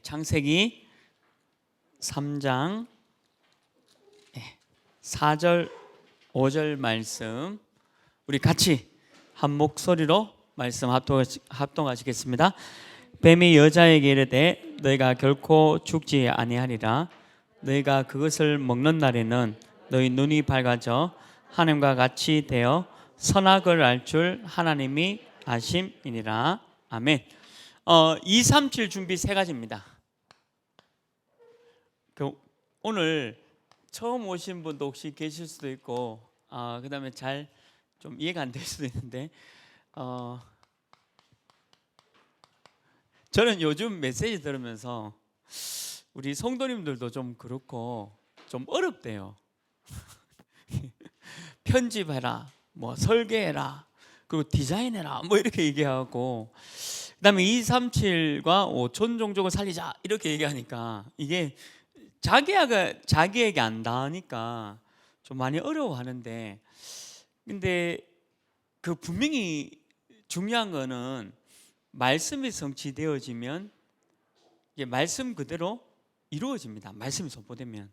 창세기 3장 4절 5절 말씀 우리 같이 한 목소리로 말씀 합동하시겠습니다. 뱀이 여자에게 이르되 너희가 결코 죽지 아니하리라. 너희가 그것을 먹는 날에는 너희 눈이 밝아져 하나님과 같이 되어 선악을 알 줄 하나님이 아심이니라. 아멘. 237 준비 세 가지입니다. 오늘 처음 오신 분도 혹시 계실 수도 있고, 그 다음에 잘 좀 이해가 안 될 수도 있는데, 저는 요즘 메시지 들으면서 우리 성도님들도 좀 그렇고 좀 어렵대요. 편집해라, 뭐 설계해라, 그리고 디자인해라, 뭐 이렇게 얘기하고, 그다음에 237과 5천 종족을 살리자 이렇게 얘기하니까 이게 자기에게 안 닿으니까 좀 많이 어려워하는데, 근데 그 분명히 중요한 거는 말씀이 성취되어지면 이게 말씀 그대로 이루어집니다. 말씀이 선포되면.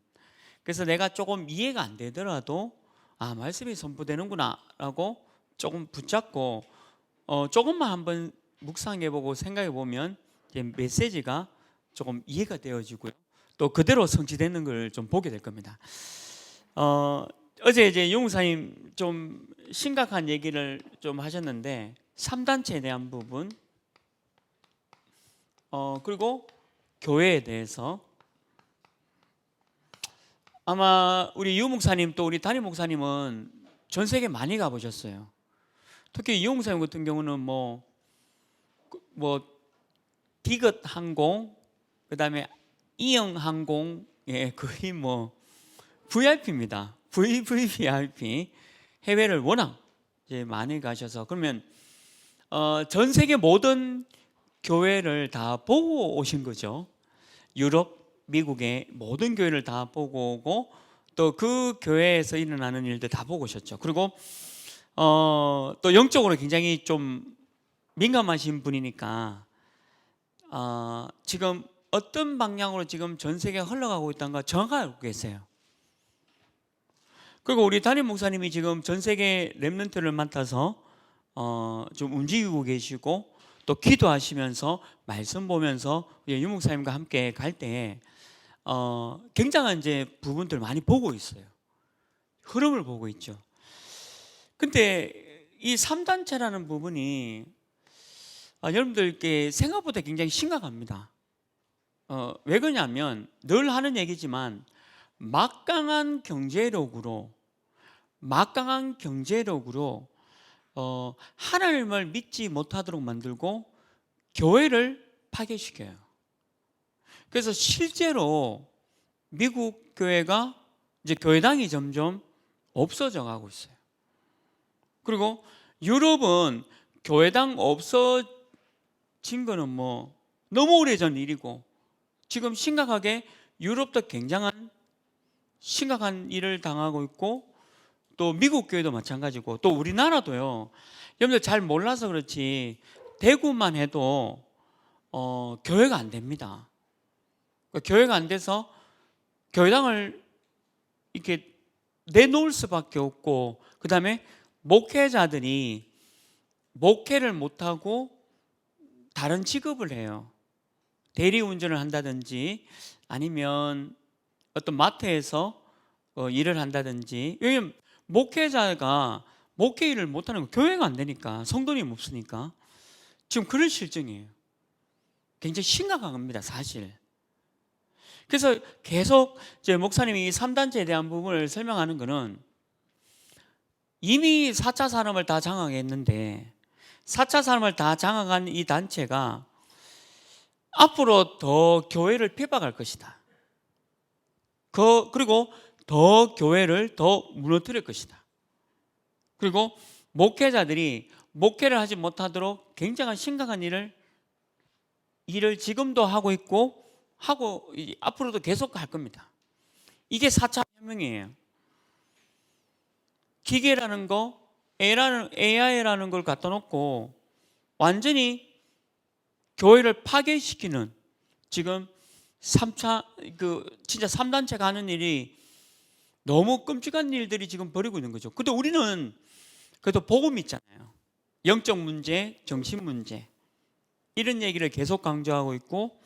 그래서 내가 조금 이해가 안 되더라도 말씀이 선포되는구나 라고 조금 붙잡고 조금만 한번 묵상해보고 생각해보면 메시지가 조금 이해가 되어지고요, 또 그대로 성취되는 걸 좀 보게 될 겁니다. 어제 이제 용사님 좀 심각한 얘기를 좀 하셨는데 3단체에 대한 부분, 그리고 교회에 대해서, 아마 우리 유 목사님 또 우리 담임 목사님은 전 세계 많이 가보셨어요. 특히 유 목사님 같은 경우는 뭐 디귿 항공, 그 다음에 이영 항공에 거의 뭐 VIP입니다. VVVIP. 해외를 워낙 이제 많이 가셔서, 그러면 전 세계 모든 교회를 다 보고 오신 거죠. 유럽, 미국의 모든 교회를 다 보고 오고, 또 그 교회에서 일어나는 일들 다 보고 오셨죠. 그리고 또 영적으로 굉장히 좀 민감하신 분이니까 지금 어떤 방향으로 지금 전 세계가 흘러가고 있다는 거 정확하게 알고 계세요. 그리고 우리 담임 목사님이 지금 전 세계 렘넌트를 맡아서 좀 움직이고 계시고, 또 기도하시면서 말씀 보면서 유 목사님과 함께 갈 때 굉장한 이제 부분들을 많이 보고 있어요. 흐름을 보고 있죠. 근데 이 3단체라는 부분이 여러분들께 생각보다 굉장히 심각합니다. 왜 그러냐면 늘 하는 얘기지만 막강한 경제력으로 하나님을 믿지 못하도록 만들고 교회를 파괴시켜요. 그래서 실제로 미국 교회가 이제 교회당이 점점 없어져 가고 있어요. 그리고 유럽은 교회당 없어진 거는 뭐 너무 오래전 일이고, 지금 심각하게 유럽도 굉장한 심각한 일을 당하고 있고, 또 미국 교회도 마찬가지고, 또 우리나라도요. 여러분들 잘 몰라서 그렇지 대구만 해도 교회가 안 됩니다. 교회가 안 돼서 교회당을 이렇게 내놓을 수밖에 없고, 그 다음에 목회자들이 목회를 못하고 다른 직업을 해요. 대리운전을 한다든지 아니면 어떤 마트에서 일을 한다든지. 왜냐면 목회자가 목회 일을 못하는 거, 교회가 안 되니까, 성도님 없으니까. 지금 그런 실정이에요. 굉장히 심각한 겁니다, 사실. 그래서 계속 이제 목사님이 이 3단체에 대한 부분을 설명하는 거는, 이미 4차 산업을 다 장악했는데 4차 산업을 다 장악한 이 단체가 앞으로 더 교회를 핍박할 것이다. 그리고 더 교회를 더 무너뜨릴 것이다. 그리고 목회자들이 목회를 하지 못하도록 굉장한 심각한 일을 지금도 하고 있고, 앞으로도 계속 할 겁니다. 이게 4차 혁명이에요. 기계라는 거, AI라는 걸 갖다 놓고 완전히 교회를 파괴시키는, 지금 3차 진짜 3단체가 하는 일이 너무 끔찍한 일들이 지금 벌이고 있는 거죠. 근데 우리는 그래도 복음이 있잖아요. 영적 문제, 정신 문제 이런 얘기를 계속 강조하고 있고,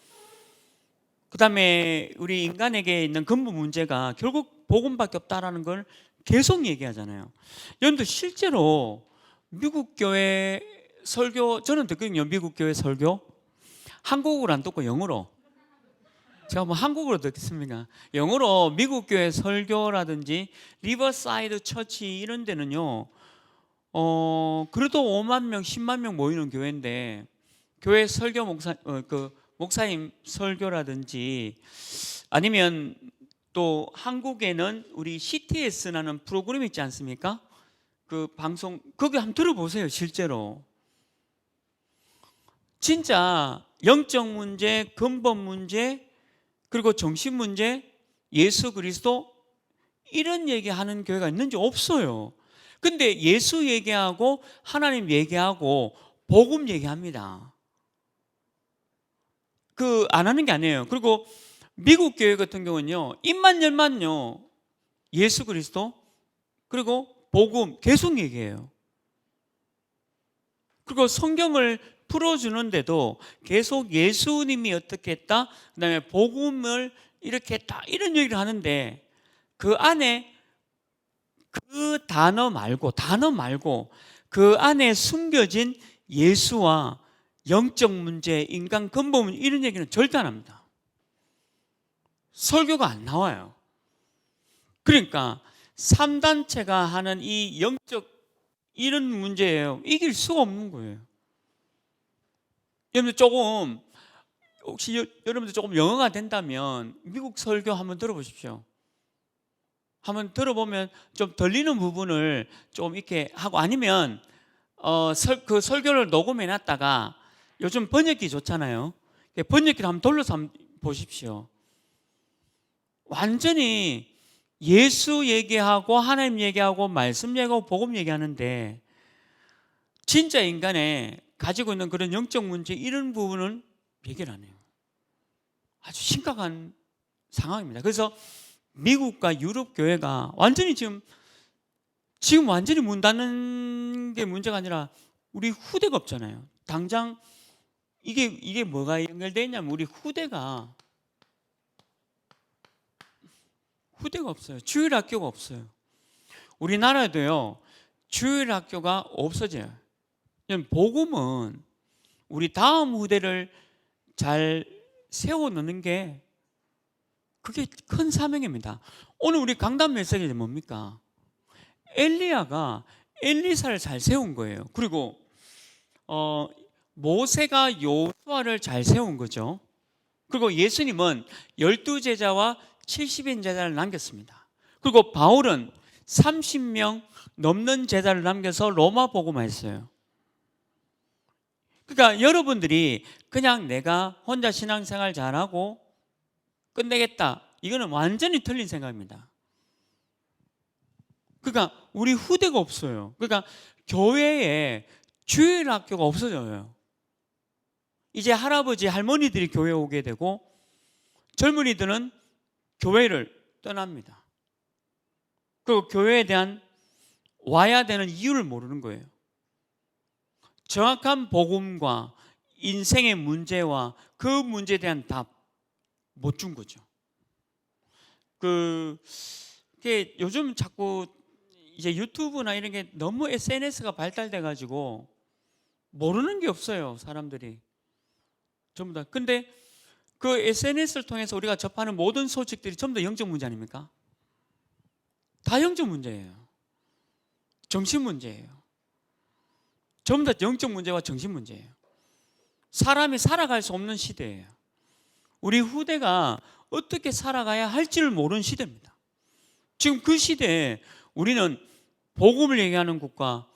그 다음에 우리 인간에게 있는 근본 문제가 결국 복음밖에 없다라는 걸 계속 얘기하잖아요. 여러분들 실제로 미국 교회 설교, 저는 듣거든요. 미국 교회 설교 한국어로 안 듣고 영어로, 제가 뭐 한국어로 듣겠습니까? 영어로 미국 교회 설교라든지 리버사이드 처치 이런 데는요, 그래도 5만 명, 10만 명 모이는 교회인데, 교회 설교 목사님 설교라든지 아니면 또 한국에는 우리 CTS라는 프로그램 있지 않습니까? 그 방송, 거기 한번 들어보세요. 실제로 진짜 영적 문제, 근본 문제, 그리고 정신 문제, 예수 그리스도 이런 얘기하는 교회가 있는지 없어요. 근데 예수 얘기하고 하나님 얘기하고 복음 얘기합니다. 안 하는 게 아니에요. 그리고 미국 교회 같은 경우는요, 입만 열만요 예수 그리스도 그리고 복음 계속 얘기해요. 그리고 성경을 풀어주는데도 계속 예수님이 어떻게 했다, 그 다음에 복음을 이렇게 했다, 이런 얘기를 하는데, 그 안에 그 단어 말고 그 안에 숨겨진 예수와 영적 문제, 인간 근본 문제 이런 얘기는 절대 안 합니다. 설교가 안 나와요. 그러니까 3단체가 하는 이 영적 이런 문제예요. 이길 수가 없는 거예요. 여러분들 혹시 여러분들 조금 영어가 된다면 미국 설교 한번 들어보십시오. 한번 들어보면 좀 들리는 부분을 좀 이렇게 하고, 아니면 그 설교를 녹음해 놨다가, 요즘 번역기 좋잖아요. 번역기를 한번 돌려서 한번 보십시오. 완전히 예수 얘기하고 하나님 얘기하고 말씀 얘기하고 복음 얘기하는데, 진짜 인간의 가지고 있는 그런 영적 문제 이런 부분은 얘기를 안 해요. 아주 심각한 상황입니다. 그래서 미국과 유럽 교회가 완전히 지금 완전히 문 닫는 게 문제가 아니라 우리 후대가 없잖아요. 당장 이게 뭐가 연결되어 있냐면, 우리 후대가 없어요. 주일학교가 없어요. 우리나라에도요, 주일학교가 없어져요. 복음은 우리 다음 후대를 잘 세워놓는 게 그게 큰 사명입니다. 오늘 우리 강단 메시지는 뭡니까? 엘리야가 엘리사를 잘 세운 거예요. 그리고 모세가 여호수아를 잘 세운 거죠. 그리고 예수님은 12제자와 70인 제자를 남겼습니다. 그리고 바울은 30명 넘는 제자를 남겨서 로마 복음화 했어요. 그러니까 여러분들이 그냥 내가 혼자 신앙생활 잘하고 끝내겠다, 이거는 완전히 틀린 생각입니다. 그러니까 우리 후대가 없어요. 그러니까 교회에 주일학교가 없어져요. 이제 할아버지 할머니들이 교회에 오게 되고 젊은이들은 교회를 떠납니다. 그리고 교회에 대한 와야 되는 이유를 모르는 거예요. 정확한 복음과 인생의 문제와 그 문제에 대한 답 못 준 거죠. 그게 요즘 자꾸 이제 유튜브나 이런 게 너무 SNS가 발달돼 가지고 모르는 게 없어요, 사람들이 전부 다. 근데 그 SNS를 통해서 우리가 접하는 모든 소식들이 전부 다 영적 문제 아닙니까? 다 영적 문제예요. 정신 문제예요. 전부 다 영적 문제와 정신 문제예요. 사람이 살아갈 수 없는 시대예요. 우리 후대가 어떻게 살아가야 할지를 모르는 시대입니다. 지금 그 시대에 우리는 복음을 얘기하는 것과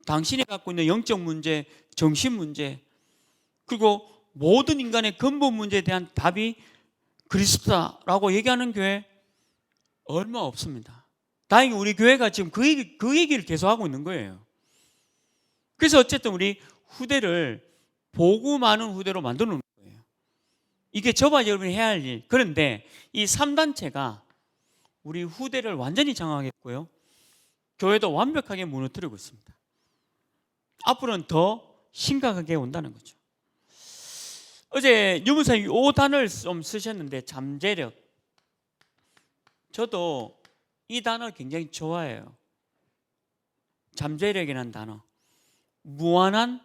당신이 갖고 있는 영적 문제, 정신 문제, 그리고 모든 인간의 근본 문제에 대한 답이 그리스도다라고 얘기하는 교회 얼마 없습니다. 다행히 우리 교회가 지금 그 얘기를 계속 하고 있는 거예요. 그래서 어쨌든 우리 후대를 복음하는 후대로 만들어 놓는 거예요. 이게 저와 여러분이 해야 할 일. 그런데 이 3단체가 우리 후대를 완전히 장악했고요, 교회도 완벽하게 무너뜨리고 있습니다. 앞으로는 더 심각하게 온다는 거죠. 어제 유문사님 5단어를 좀 쓰셨는데, 잠재력. 저도 이 단어 굉장히 좋아해요. 잠재력이라는 단어. 무한한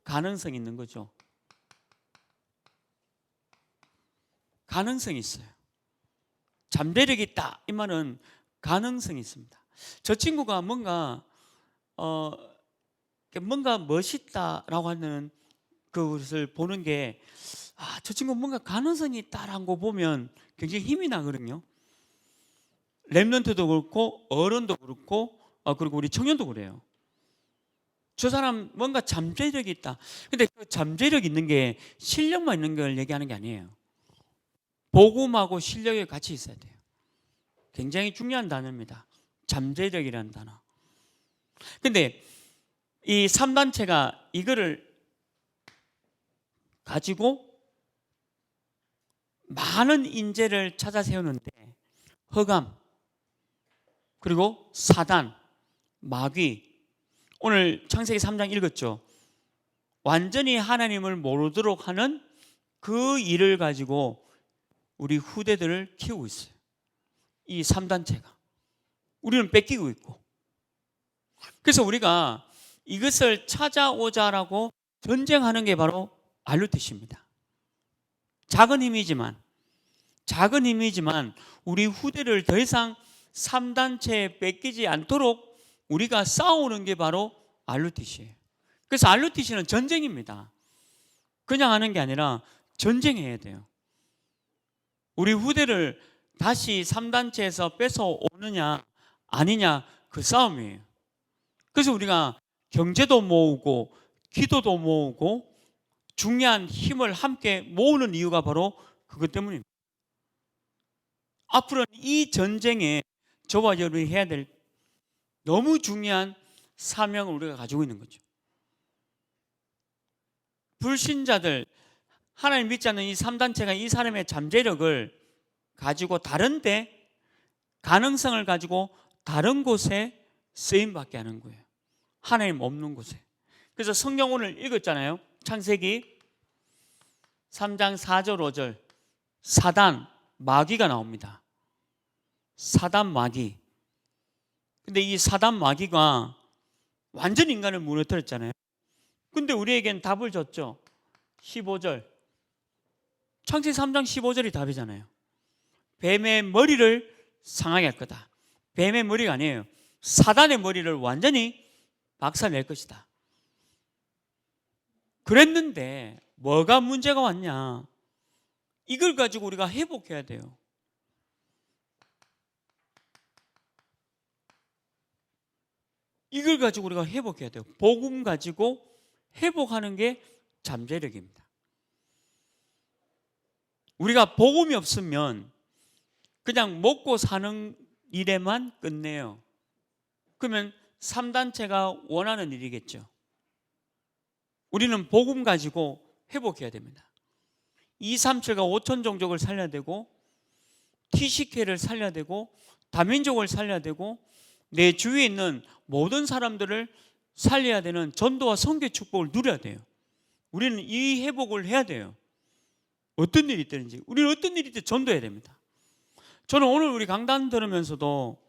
가능성이 있는 거죠. 가능성이 있어요. 잠재력이 있다, 이 말은 가능성이 있습니다. 저 친구가 뭔가 멋있다라고 하는 그것을 보는 게, 저 친구 뭔가 가능성이 있다라는 거 보면 굉장히 힘이 나거든요. 랩런트도 그렇고 어른도 그렇고 그리고 우리 청년도 그래요. 저 사람 뭔가 잠재력이 있다. 근데 그 잠재력 있는 게 실력만 있는 걸 얘기하는 게 아니에요. 복음하고 실력이 같이 있어야 돼요. 굉장히 중요한 단어입니다. 잠재력이라는 단어. 근데 이 3단체가 이거를 가지고 많은 인재를 찾아 세우는데, 허감, 그리고 사단, 마귀. 오늘 창세기 3장 읽었죠. 완전히 하나님을 모르도록 하는 그 일을 가지고 우리 후대들을 키우고 있어요. 이 3단체가. 우리는 뺏기고 있고. 그래서 우리가 이것을 찾아오자라고 전쟁하는 게 바로 알루티시입니다. 작은 힘이지만 우리 후대를 더 이상 3단체에 뺏기지 않도록 우리가 싸우는 게 바로 알루티시예요. 그래서 알루티시는 전쟁입니다. 그냥 하는 게 아니라 전쟁해야 돼요. 우리 후대를 다시 3단체에서 뺏어오느냐 아니냐, 그 싸움이에요. 그래서 우리가 경제도 모으고 기도도 모으고 중요한 힘을 함께 모으는 이유가 바로 그것 때문입니다. 앞으로는 이 전쟁에 저와 여러분이 해야 될 너무 중요한 사명을 우리가 가지고 있는 거죠. 불신자들, 하나님 믿지 않는 이 3단체가 이 사람의 잠재력을 가지고 다른데, 가능성을 가지고 다른 곳에 쓰임받게 하는 거예요. 하나님 없는 곳에. 그래서 성경 오늘 읽었잖아요. 창세기 3장 4절 5절 사단, 마귀가 나옵니다. 사단, 마귀. 근데 이 사단, 마귀가 완전 인간을 무너뜨렸잖아요. 근데 우리에겐 답을 줬죠. 15절. 창세기 3장 15절이 답이잖아요. 뱀의 머리를 상하게 할 거다. 뱀의 머리가 아니에요. 사단의 머리를 완전히 박살낼 것이다. 그랬는데 뭐가 문제가 왔냐? 이걸 가지고 우리가 회복해야 돼요. 이걸 가지고 우리가 회복해야 돼요. 복음 가지고 회복하는 게 잠재력입니다. 우리가 복음이 없으면 그냥 먹고 사는 일에만 끝내요. 그러면 3단체가 원하는 일이겠죠. 우리는 복음 가지고 회복해야 됩니다. 237과 5천 종족을 살려야 되고, TCK를 살려야 되고, 다민족을 살려야 되고, 내 주위에 있는 모든 사람들을 살려야 되는 전도와 선교 축복을 누려야 돼요. 우리는 이 회복을 해야 돼요. 어떤 일이 있든지 우리는 어떤 일이 있든 전도해야 됩니다. 저는 오늘 우리 강단 들으면서도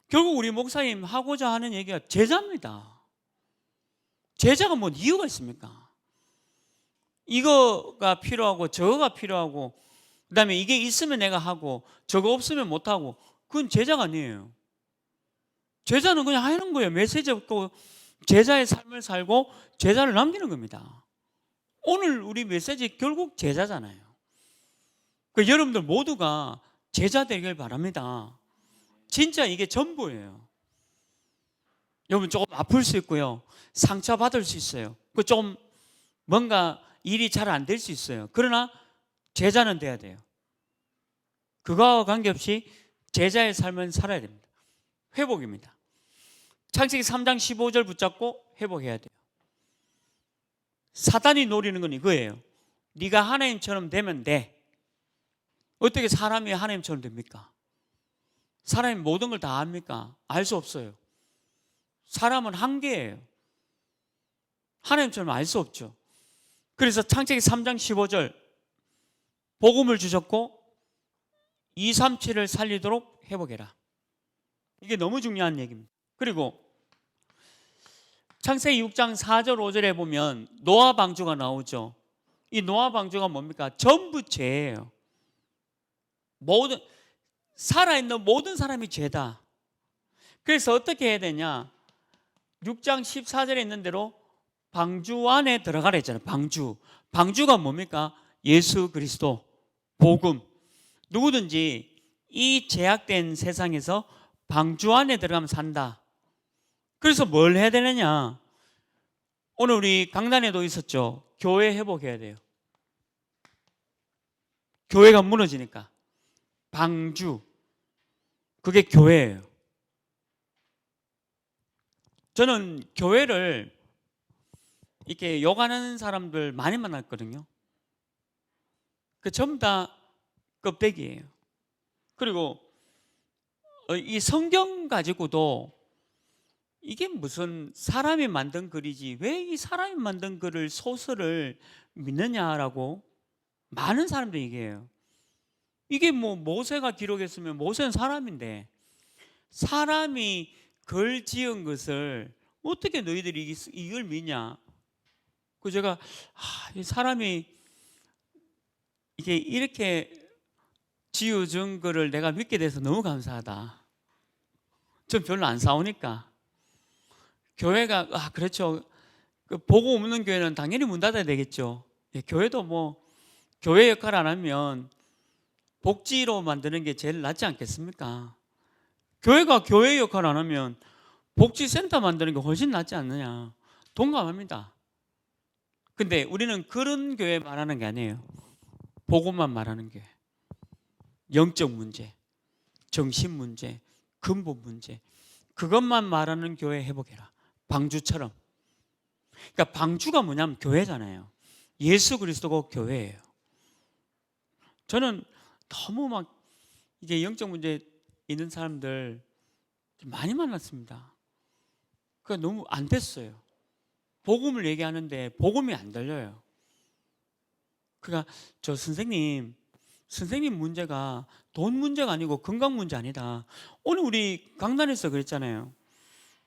결국 우리 목사님 하고자 하는 얘기가 제자입니다. 제자가 뭔 이유가 있습니까? 이거가 필요하고 저거가 필요하고 그 다음에 이게 있으면 내가 하고 저거 없으면 못하고, 그건 제자가 아니에요. 제자는 그냥 하는 거예요. 메시지 없고 제자의 삶을 살고 제자를 남기는 겁니다. 오늘 우리 메시지 결국 제자잖아요. 그 여러분들 모두가 제자 되길 바랍니다. 진짜 이게 전부예요. 여러분 조금 아플 수 있고요, 상처받을 수 있어요. 그 좀 뭔가 일이 잘 안 될 수 있어요. 그러나 제자는 돼야 돼요. 그거와 관계없이 제자의 삶은 살아야 됩니다. 회복입니다. 창세기 3장 15절 붙잡고 회복해야 돼요. 사단이 노리는 건 이거예요. 네가 하나님처럼 되면 돼. 어떻게 사람이 하나님처럼 됩니까? 사람이 모든 걸 다 압니까? 알 수 없어요. 사람은 한계예요. 하나님처럼 알 수 없죠. 그래서 창세기 3장 15절 복음을 주셨고 2, 3, 7을 살리도록 회복해라. 이게 너무 중요한 얘기입니다. 그리고 창세기 6장 4절 5절에 보면 노아 방주가 나오죠. 이 노아 방주가 뭡니까? 전부 죄예요. 모든 살아있는 모든 사람이 죄다. 그래서 어떻게 해야 되냐? 6장 14절에 있는 대로 방주 안에 들어가라 했잖아요. 방주가 뭡니까? 예수 그리스도, 복음. 누구든지 이 제약된 세상에서 방주 안에 들어가면 산다. 그래서 뭘 해야 되느냐? 오늘 우리 강단에도 있었죠. 교회 회복해야 돼요. 교회가 무너지니까. 방주. 그게 교회예요. 저는 교회를 이렇게 욕하는 사람들 많이 만났거든요. 그 전부 다 껍데기예요. 그리고 이 성경 가지고도 이게 무슨 사람이 만든 글이지 왜 이 사람이 만든 글을 소설을 믿느냐라고 많은 사람들이 얘기해요. 이게 뭐 모세가 기록했으면 모세는 사람인데 사람이 글 지은 것을 어떻게 너희들이 이걸 믿냐? 그 제가 이 사람이 이게 이렇게 지어준 거를 내가 믿게 돼서 너무 감사하다. 전 별로 안 싸우니까. 교회가 그렇죠. 그 보고 없는 교회는 당연히 문 닫아야 되겠죠. 교회도 뭐 교회 역할 안 하면 복지로 만드는 게 제일 낫지 않겠습니까? 교회가 교회 역할 안 하면 복지센터 만드는 게 훨씬 낫지 않느냐. 동감합니다. 근데 우리는 그런 교회 말하는 게 아니에요. 복음만 말하는 교회. 영적 문제, 정신 문제, 근본 문제, 그것만 말하는 교회 회복해라. 방주처럼. 그러니까 방주가 뭐냐면 교회잖아요. 예수 그리스도가 교회예요. 저는 너무 막 이게 영적 문제 있는 사람들 많이 만났습니다. 그러니까 너무 안 됐어요. 복음을 얘기하는데 복음이 안 들려요. 그러니까 저 선생님 문제가 돈 문제가 아니고 건강 문제 아니다. 오늘 우리 강단에서 그랬잖아요.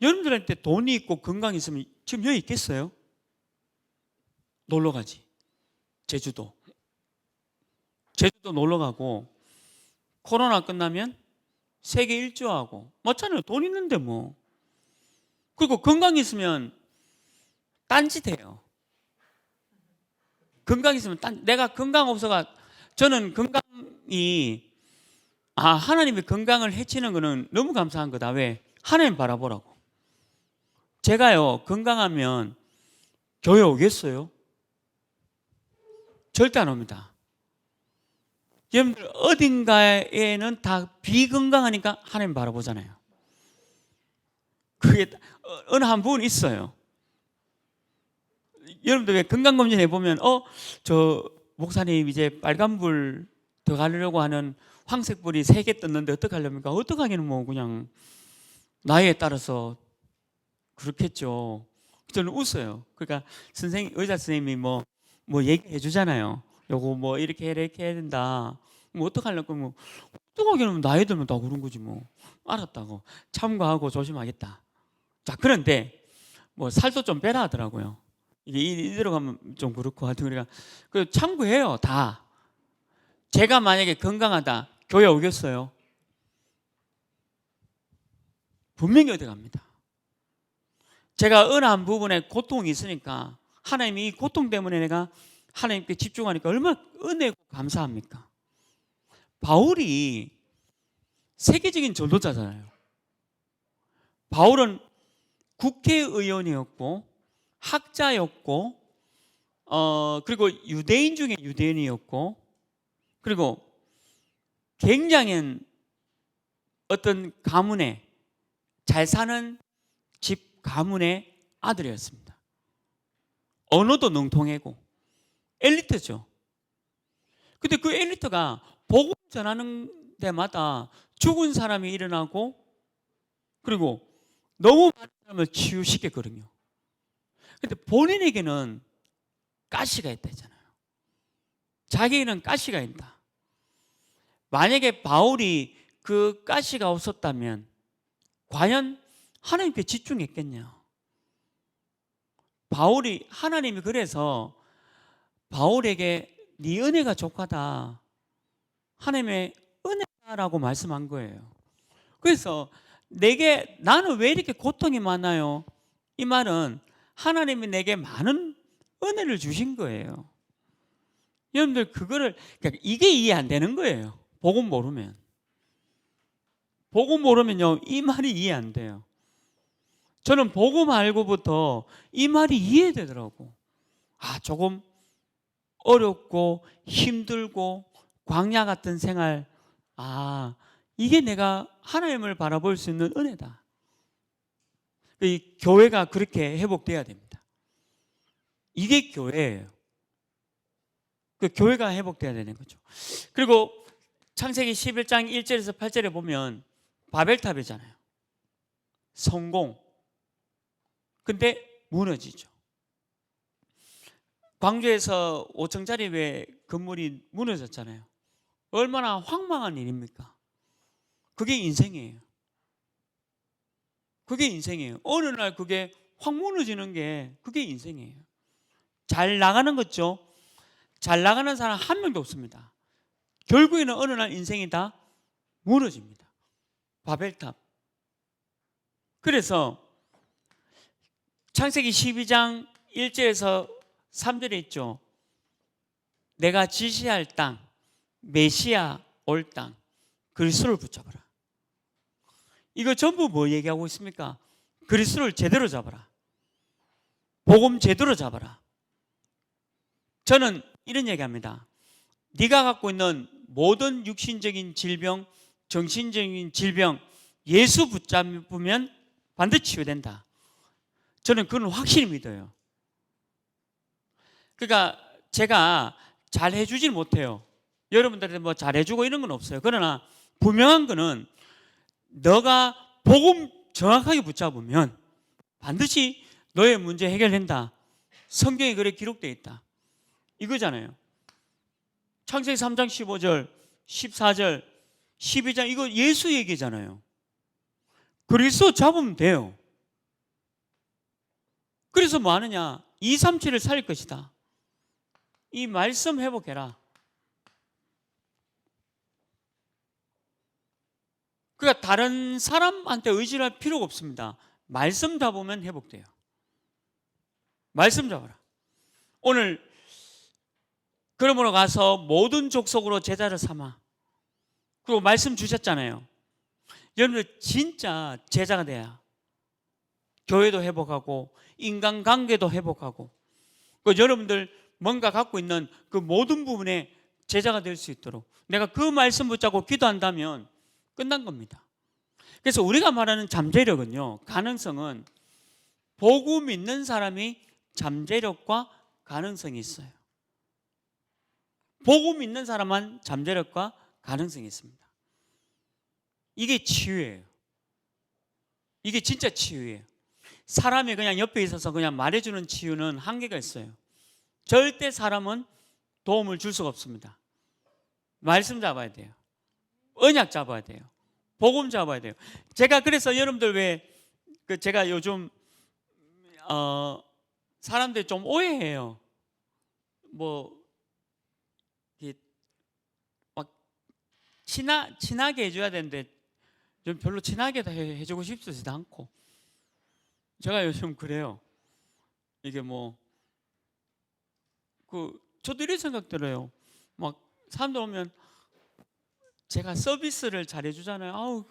여러분들한테 돈이 있고 건강이 있으면 지금 여기 있겠어요? 놀러 가지. 제주도 놀러 가고 코로나 끝나면 세계 일주하고 맞잖아요. 돈 있는데 뭐. 그리고 건강이 있으면 딴짓해요. 건강이 있으면 내가 건강 없어가 저는 건강이 하나님이 건강을 해치는 거는 너무 감사한 거다. 왜? 하나님 바라보라고. 제가요 건강하면 교회 오겠어요? 절대 안 옵니다. 여러분들 어딘가에는 다 비건강하니까 하나님 바라보잖아요. 그게 어느 한 부분 있어요. 여러분들 왜 건강검진 해보면 저 목사님 이제 빨간불 더 가려고 하는 황색불이 3개 떴는데 어떡하렵니까? 어떡하기는 뭐 그냥 나이에 따라서 그렇겠죠. 저는 웃어요. 그러니까 의사 선생님이 뭐 얘기해 주잖아요. 요거 뭐 이렇게 해야 된다. 뭐 어떡하려고 뭐 어떡하기는 나이 들면 다 그런 거지 뭐. 알았다고. 참고하고 조심하겠다. 자, 그런데 뭐 살도 좀 빼라 하더라고요. 이게 이대로 가면 좀 그렇고 하여튼 우리가 그 참고해요. 다. 제가 만약에 건강하다. 교회 오겠어요? 분명히 어디 갑니다. 제가 어느 한 부분에 고통이 있으니까 하나님이 이 고통 때문에 내가 하나님께 집중하니까 얼마나 은혜고 감사합니까? 바울이 세계적인 전도자잖아요. 바울은 국회의원이었고 학자였고 그리고 유대인 중에 유대인이었고 그리고 굉장히 어떤 가문에 잘 사는 집 가문의 아들이었습니다. 언어도 능통하고 엘리트죠. 근데 그 엘리트가 복음 전하는 데마다 죽은 사람이 일어나고, 그리고 너무 많은 사람을 치유시켰거든요. 근데 본인에게는 가시가 있다 했잖아요. 자기에게는 가시가 있다. 만약에 바울이 그 가시가 없었다면 과연 하나님께 집중했겠냐? 바울이, 하나님이 그래서 바울에게 네 은혜가 족하다, 하나님의 은혜라고 말씀한 거예요. 그래서 내게, 나는 왜 이렇게 고통이 많아요? 이 말은 하나님이 내게 많은 은혜를 주신 거예요. 여러분들 그거를, 그러니까 이게 이해 안 되는 거예요. 복음 모르면. 복음 모르면요, 이 말이 이해 안 돼요. 저는 복음 알고부터 이 말이 이해되더라고. 아, 조금 어렵고 힘들고 광야 같은 생활, 아, 이게 내가 하나님을 바라볼 수 있는 은혜다. 이 교회가 그렇게 회복돼야 됩니다. 이게 교회예요. 그 교회가 회복돼야 되는 거죠. 그리고 창세기 11장 1절에서 8절에 보면 바벨탑이잖아요. 성공. 근데 무너지죠. 광주에서 5층짜리 왜 건물이 무너졌잖아요. 얼마나 황망한 일입니까? 그게 인생이에요. 그게 인생이에요. 어느 날 그게 확 무너지는 게 그게 인생이에요. 잘 나가는 거죠. 잘 나가는 사람 한 명도 없습니다. 결국에는 어느 날 인생이 다 무너집니다. 바벨탑. 그래서 창세기 12장 1절에서 3절에 있죠. 내가 지시할 땅, 메시아 올 땅, 그리스도를 붙잡아라. 이거 전부 뭐 얘기하고 있습니까? 그리스도를 제대로 잡아라. 복음 제대로 잡아라. 저는 이런 얘기합니다. 네가 갖고 있는 모든 육신적인 질병, 정신적인 질병, 예수 붙잡으면 반드시 치유된다. 저는 그건 확실히 믿어요. 그러니까 제가 잘 해주질 못해요. 여러분들한테 뭐 잘해주고 이런 건 없어요. 그러나 분명한 거는 너가 복음 정확하게 붙잡으면 반드시 너의 문제 해결된다. 성경에 그래 기록되어 있다. 이거잖아요. 창세기 3장 15절, 14절, 12장 이거 예수 얘기잖아요. 그리스도 잡으면 돼요. 그래서 뭐 하느냐? 2, 3, 7을 살릴 것이다. 이 말씀 회복해라. 그러니까 다른 사람한테 의지할 필요가 없습니다. 말씀 잡으면 회복돼요. 말씀 잡아라. 오늘 그러므로 가서 모든 족속으로 제자를 삼아. 그리고 말씀 주셨잖아요. 여러분들 진짜 제자가 돼야 교회도 회복하고 인간관계도 회복하고 여러분들 뭔가 갖고 있는 그 모든 부분에 제자가 될 수 있도록 내가 그 말씀 붙잡고 기도한다면 끝난 겁니다. 그래서 우리가 말하는 잠재력은요, 가능성은 복음 있는 사람이 잠재력과 가능성이 있어요. 복음 있는 사람만 잠재력과 가능성이 있습니다. 이게 치유예요. 이게 진짜 치유예요. 사람이 그냥 옆에 있어서 그냥 말해주는 치유는 한계가 있어요. 절대 사람은 도움을 줄 수가 없습니다. 말씀 잡아야 돼요. 언약 잡아야 돼요. 복음 잡아야 돼요. 제가 그래서 여러분들 왜 제가 요즘 사람들이 좀 오해해요. 뭐 막 친하게 해줘야 되는데 좀 별로 친하게 해주고 싶지도 않고 제가 요즘 그래요. 이게 뭐 저도 이런 생각 들어요. 막 사람들 오면 제가 서비스를 잘해주잖아요.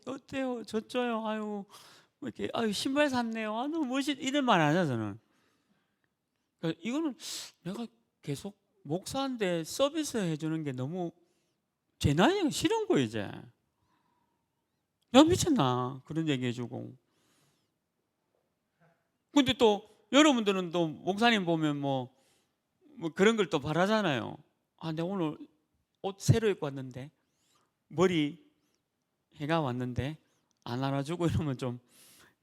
어때요? 졌죠요. 뭐 이렇게 신발 샀네요. 너무 멋있 이런 말 안 하죠 저는. 그러니까 이거는 내가 계속 목사인데 서비스 해주는 게 너무 제 나이가 싫은 거 이제. 야 미쳤나 그런 얘기 해주고. 근데 또 여러분들은 또 목사님 보면 뭐 그런 걸 또 바라잖아요. 내가 오늘 옷 새로 입고 왔는데 머리 해가 왔는데 안 알아주고 이러면 좀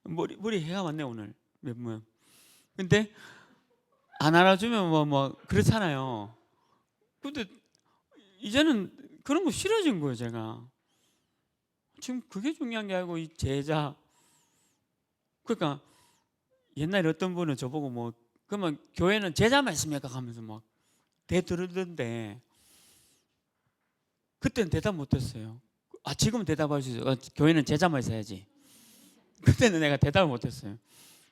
머리 해가 왔네 오늘 몇 번. 근데 안 알아주면 뭐 그렇잖아요. 근데 이제는 그런 거 싫어진 거예요 제가. 지금 그게 중요한 게 아니고 이 제자. 그러니까 옛날에 어떤 분은 저보고 뭐 그러면 교회는 제자만 있습니까? 하면서 막 대들던데 그때는 대답 못했어요. 지금은 대답할 수 있어요. 교회는 제자만 있어야지. 그때는 내가 대답을 못했어요.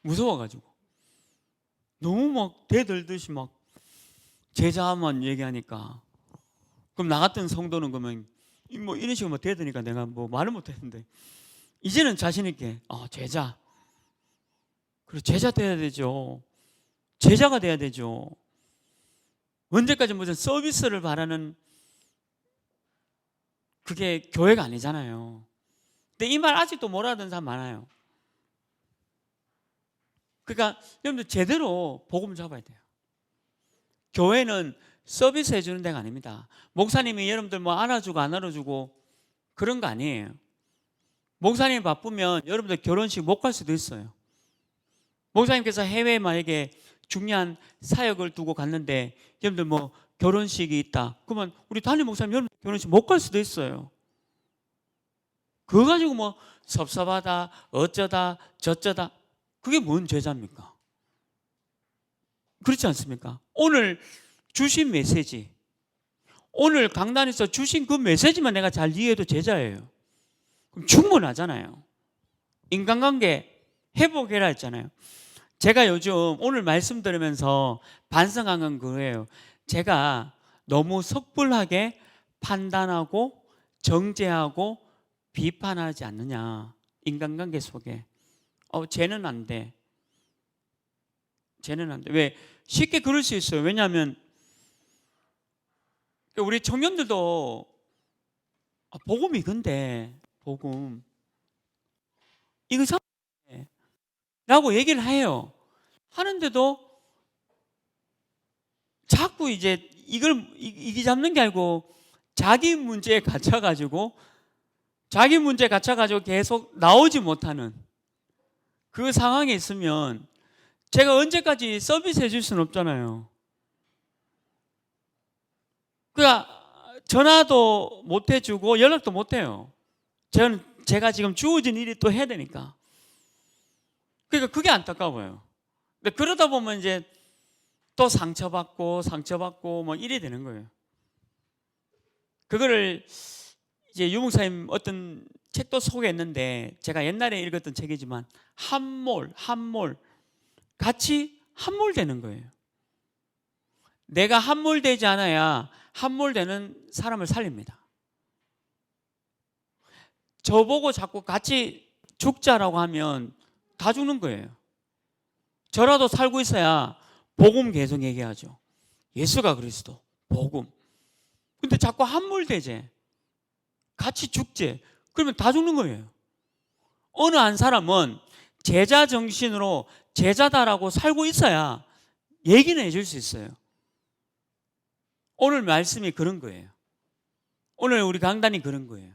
무서워가지고 너무 막 대들듯이 막 제자만 얘기하니까 그럼 나 같은 성도는 그러면 뭐 이런 식으로 막 대드니까 내가 뭐 말을 못했는데 이제는 자신 있게 제자. 그리고 제자 돼야 되죠. 제자가 돼야 되죠. 언제까지 무슨 서비스를 바라는 그게 교회가 아니잖아요. 근데 이 말 아직도 못 알아듣는 사람 많아요. 그러니까 여러분들 제대로 복음을 잡아야 돼요. 교회는 서비스 해주는 데가 아닙니다. 목사님이 여러분들 뭐 안아주고 안 안아주고 그런 거 아니에요. 목사님이 바쁘면 여러분들 결혼식 못 갈 수도 있어요. 목사님께서 해외에 만약에 중요한 사역을 두고 갔는데 여러분들 뭐 결혼식이 있다. 그러면 우리 담임 목사님 여러분 결혼식 못 갈 수도 있어요. 그거 가지고 뭐 섭섭하다, 어쩌다, 저쩌다 그게 뭔 제자입니까? 그렇지 않습니까? 오늘 주신 메시지, 오늘 강단에서 주신 그 메시지만 내가 잘 이해해도 제자예요. 그럼 충분하잖아요. 인간관계 회복해라 했잖아요. 제가 요즘 오늘 말씀 들으면서 반성한 건 그거예요. 제가 너무 섣불하게 판단하고 정죄하고 비판하지 않느냐. 인간관계 속에. 쟤는 안 돼. 쟤는 안 돼. 왜? 쉽게 그럴 수 있어요. 왜냐하면 우리 청년들도 복음이 근데 복음 이거 이상해 라고 얘기를 해요. 하는데도 자꾸 이제 이걸 이기 잡는 게 아니고 자기 문제에 갇혀가지고 계속 나오지 못하는 그 상황에 있으면 제가 언제까지 서비스 해줄 수는 없잖아요. 그러니까 전화도 못 해주고 연락도 못 해요. 제가 지금 주어진 일이 또 해야 되니까. 그러니까 그게 안타까워요. 근데 그러다 보면 이제 또 상처받고 뭐 이래 되는 거예요. 그거를 이제 유목사님 어떤 책도 소개했는데 제가 옛날에 읽었던 책이지만 함몰 같이 함몰되는 거예요. 내가 함몰되지 않아야 함몰되는 사람을 살립니다. 저보고 자꾸 같이 죽자라고 하면 다 죽는 거예요. 저라도 살고 있어야 복음 계속 얘기하죠. 예수가 그리스도, 복음. 근데 자꾸 함몰되지, 같이 죽지, 그러면 다 죽는 거예요. 어느 한 사람은 제자 정신으로 제자다라고 살고 있어야 얘기는 해줄 수 있어요. 오늘 말씀이 그런 거예요. 오늘 우리 강단이 그런 거예요.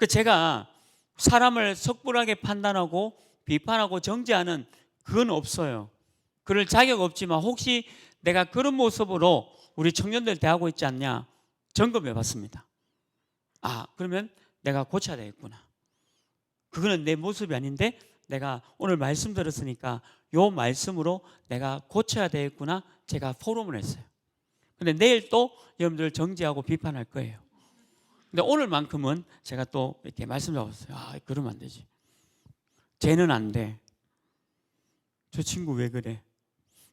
제가 사람을 섣불하게 판단하고 비판하고 정죄하는 그건 없어요. 그럴 자격 없지만 혹시 내가 그런 모습으로 우리 청년들 대하고 있지 않냐 점검해 봤습니다. 그러면 내가 고쳐야 되겠구나. 그거는 내 모습이 아닌데 내가 오늘 말씀 들었으니까 요 말씀으로 내가 고쳐야 되겠구나. 제가 포럼을 했어요. 근데 내일 또 여러분들 정죄하고 비판할 거예요. 근데 오늘만큼은 제가 또 이렇게 말씀 잡았어요. 그러면 안 되지. 쟤는 안 돼. 저 친구 왜 그래?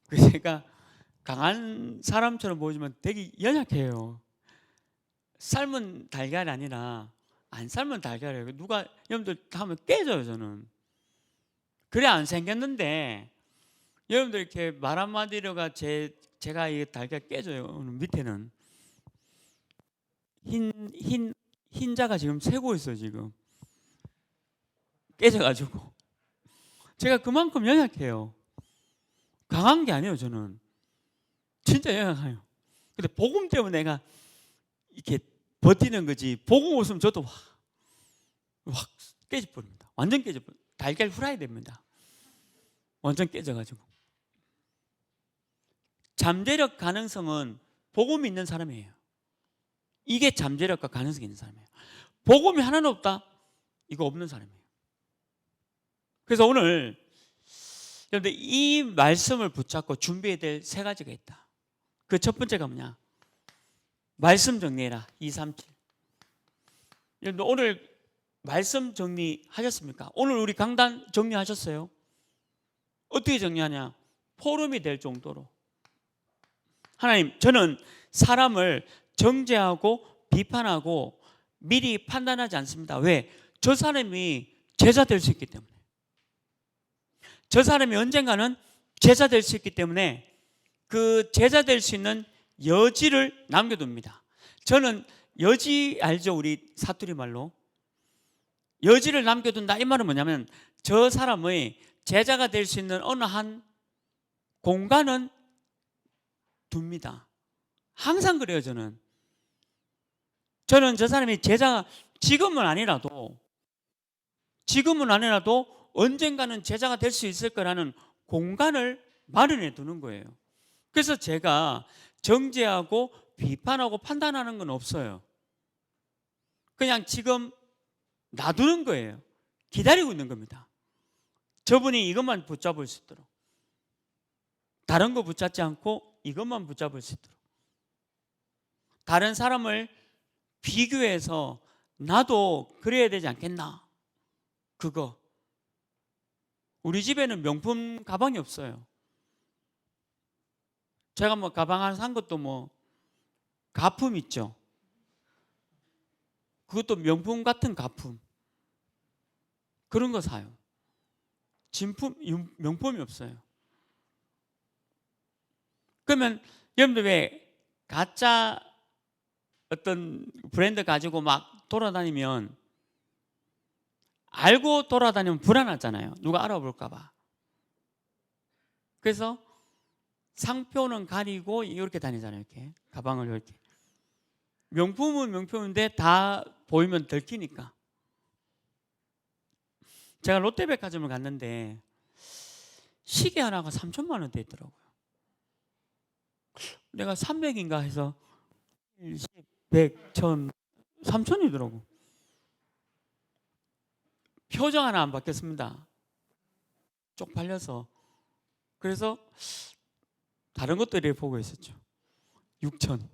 그래서 제가 강한 사람처럼 보이지만 되게 연약해요. 삶은 달걀이 아니라 안 삶은 달걀이에요. 누가 여러분들 하면 깨져요. 저는 그래 안 생겼는데 여러분들 이렇게 말 한마디로가 제가 이 달걀 깨져요. 오늘 밑에는 흰자가 지금 새고 있어요. 지금 깨져가지고 제가 그만큼 연약해요. 강한 게 아니에요. 저는 진짜 연약해요. 근데 복음 때문에 내가 이렇게 버티는 거지. 복음 없으면 저도 확 깨져버립니다. 완전 깨져버립니다. 달걀 후라이 됩니다. 완전 깨져가지고. 잠재력 가능성은 복음이 있는 사람이에요. 이게 잠재력과 가능성이 있는 사람이에요. 복음이 하나는 없다? 이거 없는 사람이에요. 그래서 오늘 여러분들 이 말씀을 붙잡고 준비해야 될 세 가지가 있다. 그 첫 번째가 뭐냐? 말씀 정리해라. 237. 여러분들 오늘 말씀 정리하셨습니까? 오늘 우리 강단 정리하셨어요? 어떻게 정리하냐? 포럼이 될 정도로. 하나님, 저는 사람을 정죄하고 비판하고 미리 판단하지 않습니다. 왜? 저 사람이 제자 될 수 있기 때문에. 저 사람이 언젠가는 제자 될 수 있기 때문에 그 제자 될 수 있는 여지를 남겨둡니다. 저는 여지 알죠? 우리 사투리 말로. 여지를 남겨둔다. 이 말은 뭐냐면 저 사람의 제자가 될 수 있는 어느 한 공간은 둡니다. 항상 그래요, 저는. 저는 저 사람이 제자가 지금은 아니라도 언젠가는 제자가 될 수 있을 거라는 공간을 마련해 두는 거예요. 그래서 제가 정죄하고 비판하고 판단하는 건 없어요. 그냥 지금 놔두는 거예요. 기다리고 있는 겁니다. 저분이 이것만 붙잡을 수 있도록. 다른 거 붙잡지 않고 이것만 붙잡을 수 있도록. 다른 사람을 비교해서 나도 그래야 되지 않겠나? 그거. 우리 집에는 명품 가방이 없어요. 제가 뭐 가방 하나 산 것도 뭐 가품 있죠. 그것도 명품 같은 가품. 그런 거 사요. 진품, 명품이 없어요. 그러면 여러분들 왜 가짜 어떤 브랜드 가지고 막 돌아다니면 알고 돌아다니면 불안하잖아요. 누가 알아볼까 봐. 그래서 상표는 가리고 이렇게 다니잖아요. 이렇게 가방을 이렇게. 명품은 명품인데 다 보이면 들키니까. 제가 롯데백화점을 갔는데 시계 하나가 3천만 원대 있더라고요. 내가 300인가 해서 10, 100, 1000, 3000이더라고. 표정 하나 안 바뀌었습니다. 쪽팔려서. 그래서 다른 것들을 보고 있었죠. 6천.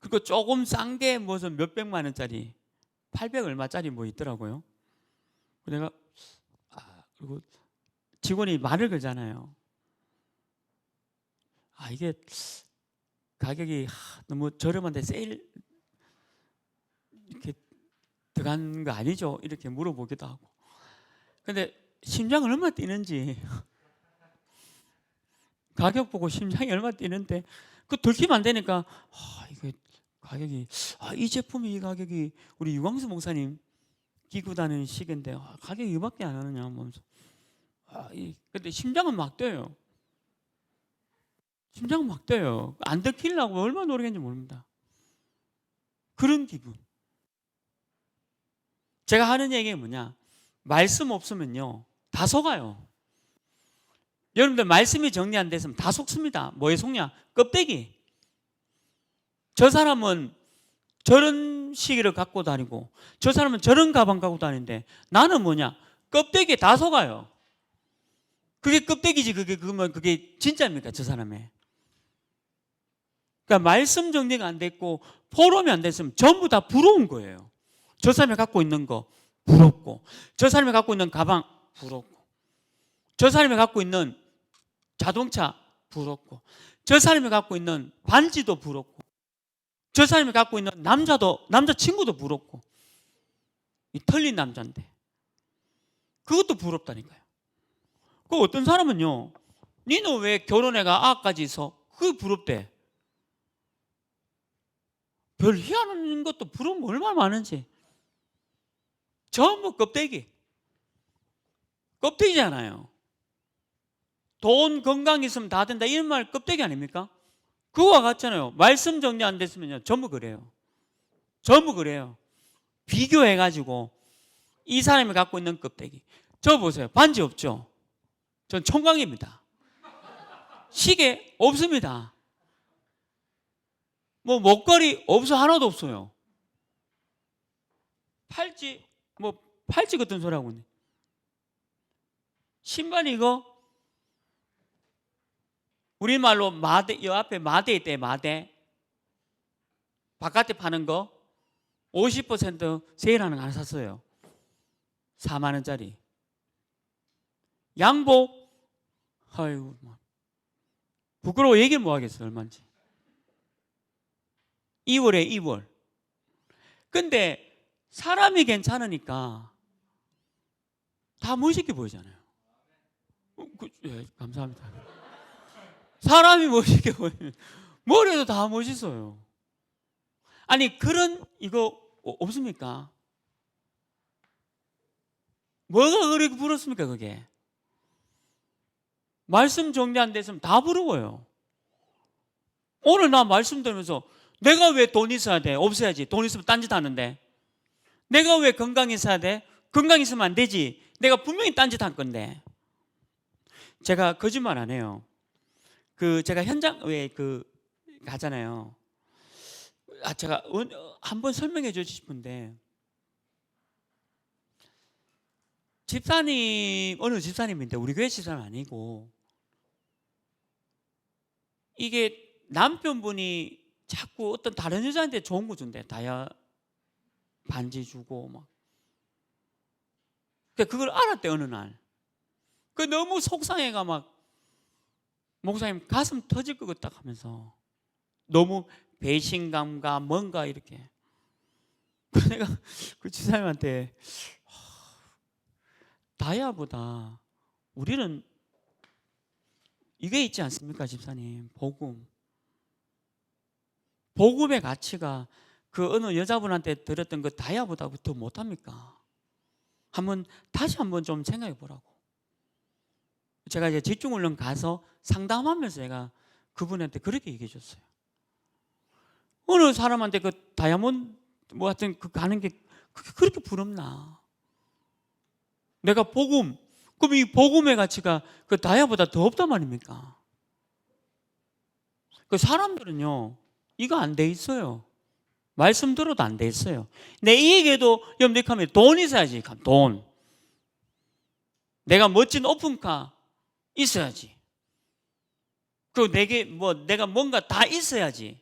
그리고 조금 싼 게 무슨 몇백만 원짜리 800 얼마짜리 뭐 있더라고요. 내가 그리고 직원이 말을 걸잖아요. 이게 가격이 너무 저렴한데 세일 이렇게 들어간 거 아니죠? 이렇게 물어보기도 하고. 근데 심장은 얼마 뛰는지 가격 보고 심장이 얼마 뛰는데 그 들키면 안 되니까 이게 가격이 이 제품이 이 가격이 우리 유광수 목사님 끼고 다니는 시계인데 가격이 이밖에 안 하느냐 하면서 근데 심장은 막 뛰어요. 심장은 막 뛰어요. 안 들키려고 얼마나 노력했는지 모릅니다. 그런 기분. 제가 하는 얘기가 뭐냐? 말씀 없으면요 다 속아요. 여러분들 말씀이 정리 안 됐으면 다 속습니다. 뭐에 속냐? 껍데기. 저 사람은 저런 시계를 갖고 다니고 저 사람은 저런 가방 갖고 다니는데 나는 뭐냐? 껍데기에 다 속아요. 그게 껍데기지. 그러면 그게 진짜입니까? 저 사람의. 그러니까 말씀 정리가 안 됐고 포럼이 안 됐으면 전부 다 부러운 거예요. 저 사람이 갖고 있는 거 부럽고, 저 사람이 갖고 있는 가방 부럽고, 저 사람이 갖고 있는 자동차 부럽고, 저 사람이 갖고 있는 반지도 부럽고, 저 사람이 갖고 있는 남자친구도 부럽고, 이 털린 남자인데 그것도 부럽다니까요. 그 어떤 사람은요, 니는 왜 결혼해가 아까지 있어? 그게 부럽대. 별 희한한 것도 부러운 거 얼마나 많은지. 전부 껍데기잖아요. 돈 건강 있으면 다 된다 이런 말 껍데기 아닙니까? 그거와 같잖아요. 말씀 정리 안 됐으면요, 전부 그래요. 전부 그래요. 비교해가지고 이 사람이 갖고 있는 껍데기. 저 보세요. 반지 없죠? 전 청강입니다. 시계 없습니다. 뭐 목걸이 없어, 하나도 없어요. 팔찌, 뭐 팔찌 같은 소리 하고 있네. 신발 이거 우리말로 마대, 여 앞에 마대 있대. 마대 바깥에 파는 거 50% 세일하는 거 하나 샀어요. 4만 원짜리. 양복, 아이고 부끄러워 얘기를 뭐 하겠어요. 얼마인지. 2월에 2월. 근데 사람이 괜찮으니까 다 멋있게 보이잖아요. 예, 감사합니다. 사람이 멋있게 보이면 머리도 다 멋있어요. 아니 그런 이거 없습니까? 뭐가 그렇게 부럽습니까 그게? 말씀 정리 안 됐으면 다 부러워요. 오늘 나 말씀 들으면서 내가 왜 돈 있어야 돼? 없어야지. 돈 있으면 딴짓 하는데. 내가 왜 건강 있어야 돼? 건강 있으면 안 되지. 내가 분명히 딴짓 할 건데. 제가 거짓말 안 해요. 제가 현장 왜 가잖아요. 제가 한번 설명해 주고 싶은데, 집사님 어느 집사님인데 우리 교회 집사님 아니고, 이게 남편분이 자꾸 어떤 다른 여자한테 좋은 거 준대. 다이아 반지 주고 막. 그걸 알았대 어느 날. 너무 속상해가 막 목사님 가슴 터질 것 같다 하면서 너무 배신감과 뭔가 이렇게. 내가 그 집사님한테 다이아보다 우리는 이게 있지 않습니까 집사님? 복음. 복음의 가치가 그 어느 여자분한테 들었던 그 다이아보다 더 못합니까? 다시 한번 좀 생각해 보라고. 제가 이제 집중훈련 가서 상담하면서 제가 그분한테 그렇게 얘기해 줬어요. 어느 사람한테 그 다이아몬드 뭐 하여튼 가는 게 그렇게 부럽나? 내가 복음, 그럼 이 복음의 가치가 그 다이아보다 더 없단 말입니까? 그 사람들은요, 이거 안 돼 있어요. 말씀 들어도 안 돼 있어요. 내 이 얘기해도 여러분들이 하면 돈 있어야지. 돈. 내가 멋진 오픈카 있어야지. 그리고 내가 뭔가 다 있어야지.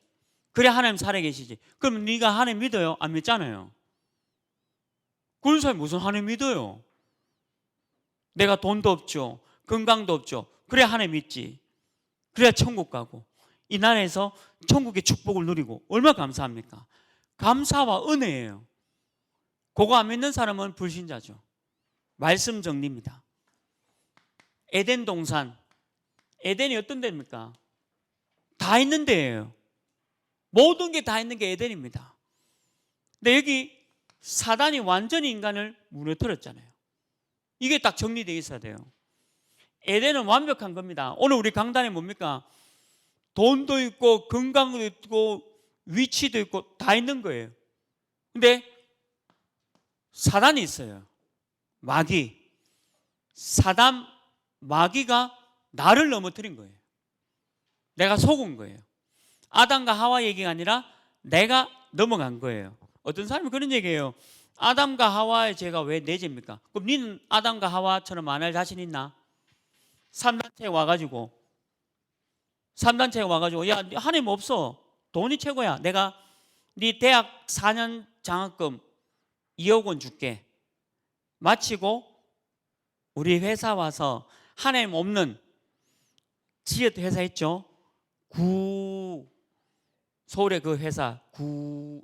그래 하나님 살아계시지. 그럼 네가 하나님 믿어요? 안 믿잖아요. 그런 사람이 무슨 하나님 믿어요? 내가 돈도 없죠. 건강도 없죠. 그래 하나님 믿지. 그래야 천국 가고 이 나라에서 천국의 축복을 누리고 얼마나 감사합니까? 감사와 은혜예요. 그거 안 믿는 사람은 불신자죠. 말씀 정리입니다. 에덴 동산. 에덴이 어떤 데입니까? 다 있는 데예요. 모든 게 다 있는 게 에덴입니다. 근데 여기 사단이 완전히 인간을 무너뜨렸잖아요. 이게 딱 정리되어 있어야 돼요. 에덴은 완벽한 겁니다. 오늘 우리 강단에 뭡니까? 돈도 있고 건강도 있고 위치도 있고 다 있는 거예요. 근데 사단이 있어요. 마귀. 사단 마귀가 나를 넘어뜨린 거예요. 내가 속은 거예요. 아담과 하와 얘기가 아니라 내가 넘어간 거예요. 어떤 사람이 그런 얘기해요. 아담과 하와의 죄가 왜 내 죄입니까? 그럼 니는 아담과 하와처럼 안 할 자신 있나? 3단체에 와가지고 야 하나님 없어. 돈이 최고야. 내가 네 대학 4년 장학금 2억 원 줄게. 마치고 우리 회사 와서 하나님 없는 지읒 회사 있죠? 서울의 그 회사,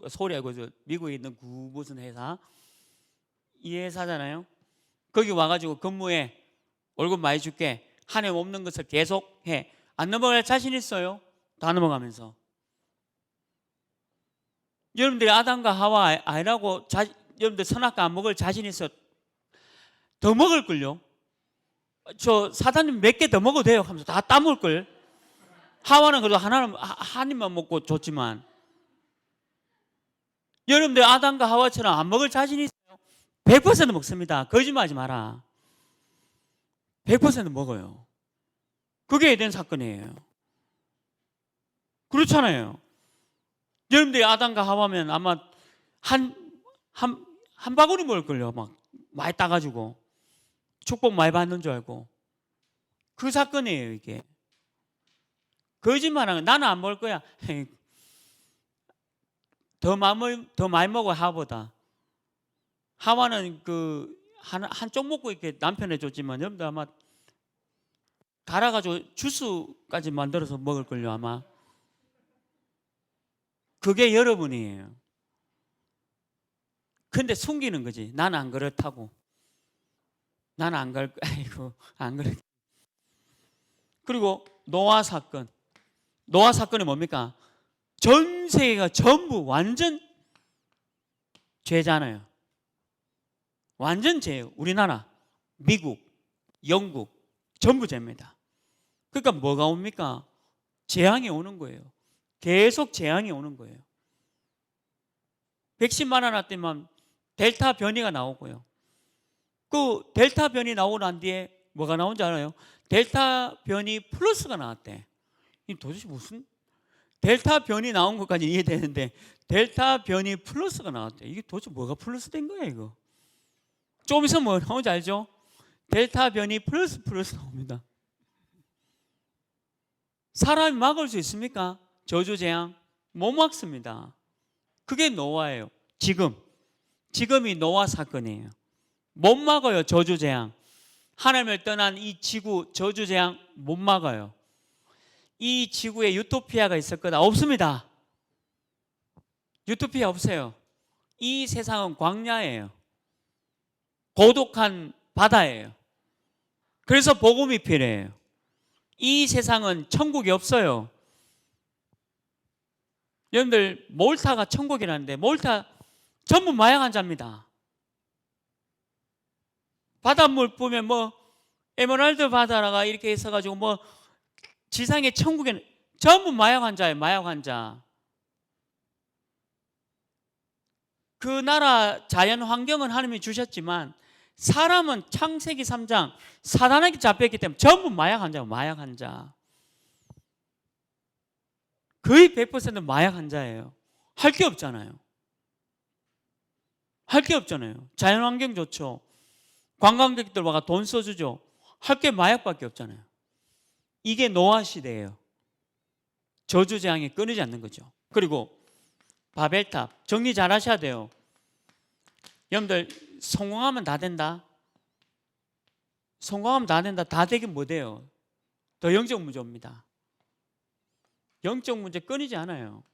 서울에 미국에 있는 무슨 회사, 이 회사잖아요. 거기 와가지고 근무해. 월급 많이 줄게. 하나님 없는 것을 계속 해. 안 넘어갈 자신 있어요? 다 넘어가면서. 여러분들이 아담과 하와 아니라고 여러분들 선악과 안 먹을 자신 있어? 더 먹을걸요? 저 사단님 몇 개 더 먹어도 돼요 하면서 다 따먹을걸. 하와는 그래도 한 입만 먹고 줬지만, 여러분들 아담과 하와처럼 안 먹을 자신이 있어요? 100% 먹습니다. 거짓말하지 마라. 100% 먹어요. 그게 에덴 사건이에요. 그렇잖아요. 여러분들이 아담과 하와면 아마 한 바구니 먹을걸요. 막 많이 따가지고 축복 많이 받는 줄 알고. 그 사건이에요, 이게. 거짓말하는 거. 나는 안 먹을 거야. 더 많이 먹어, 하와보다. 하와는 한쪽 먹고 이렇게 남편에 줬지만, 여러분들 아마 갈아가지고 주스까지 만들어서 먹을걸요, 아마. 그게 여러분이에요. 근데 숨기는 거지. 나는 안 그렇다고. 나는 안 그래. 그리고 노아 사건. 노아 사건이 뭡니까? 전 세계가 전부 완전 죄잖아요. 완전 죄예요. 우리나라, 미국, 영국 전부 죄입니다. 그러니까 뭐가 옵니까? 재앙이 오는 거예요. 계속 재앙이 오는 거예요. 백신 맞아놨더니만 델타 변이가 나오고요. 그 델타 변이 나오고 난 뒤에 뭐가 나온지 알아요? 델타 변이 플러스가 나왔대. 이 도대체 무슨 델타 변이 나온 것까지 이해되는데 델타 변이 플러스가 나왔대. 이게 도대체 뭐가 플러스 된 거야 이거? 좀 있으면 뭐 나오는지 알죠? 델타 변이 플러스 나옵니다. 사람이 막을 수 있습니까? 저주재앙 못 막습니다. 그게 노아예요. 지금이 노아 사건이에요. 못 막아요. 저주재앙. 하나님을 떠난 이 지구 저주재앙 못 막아요. 이 지구에 유토피아가 있을 거다. 없습니다. 유토피아 없어요. 이 세상은 광야예요. 고독한 바다예요. 그래서 복음이 필요해요. 이 세상은 천국이 없어요. 여러분들 몰타가 천국이라는데 몰타 전부 마약 환자입니다. 바닷물 보면 뭐 에메랄드 바다가 이렇게 있어가지고 뭐 지상의 천국에는 전부 마약 환자예요. 마약 환자. 그 나라 자연 환경은 하나님이 주셨지만 사람은 창세기 3장 사단에게 잡혔기 때문에 전부 마약 환자예요. 마약 환자. 거의 100% 마약 환자예요. 할 게 없잖아요. 할 게 없잖아요. 자연 환경 좋죠. 관광객들 와가 돈 써주죠. 할 게 마약밖에 없잖아요. 이게 노아 시대예요. 저주재앙이 끊이지 않는 거죠. 그리고 바벨탑 정리 잘 하셔야 돼요. 여러분들 성공하면 다 된다. 성공하면 다 된다. 다 되긴 못 해요. 더 영적 문제입니다. 영적 문제 끊이지 않아요.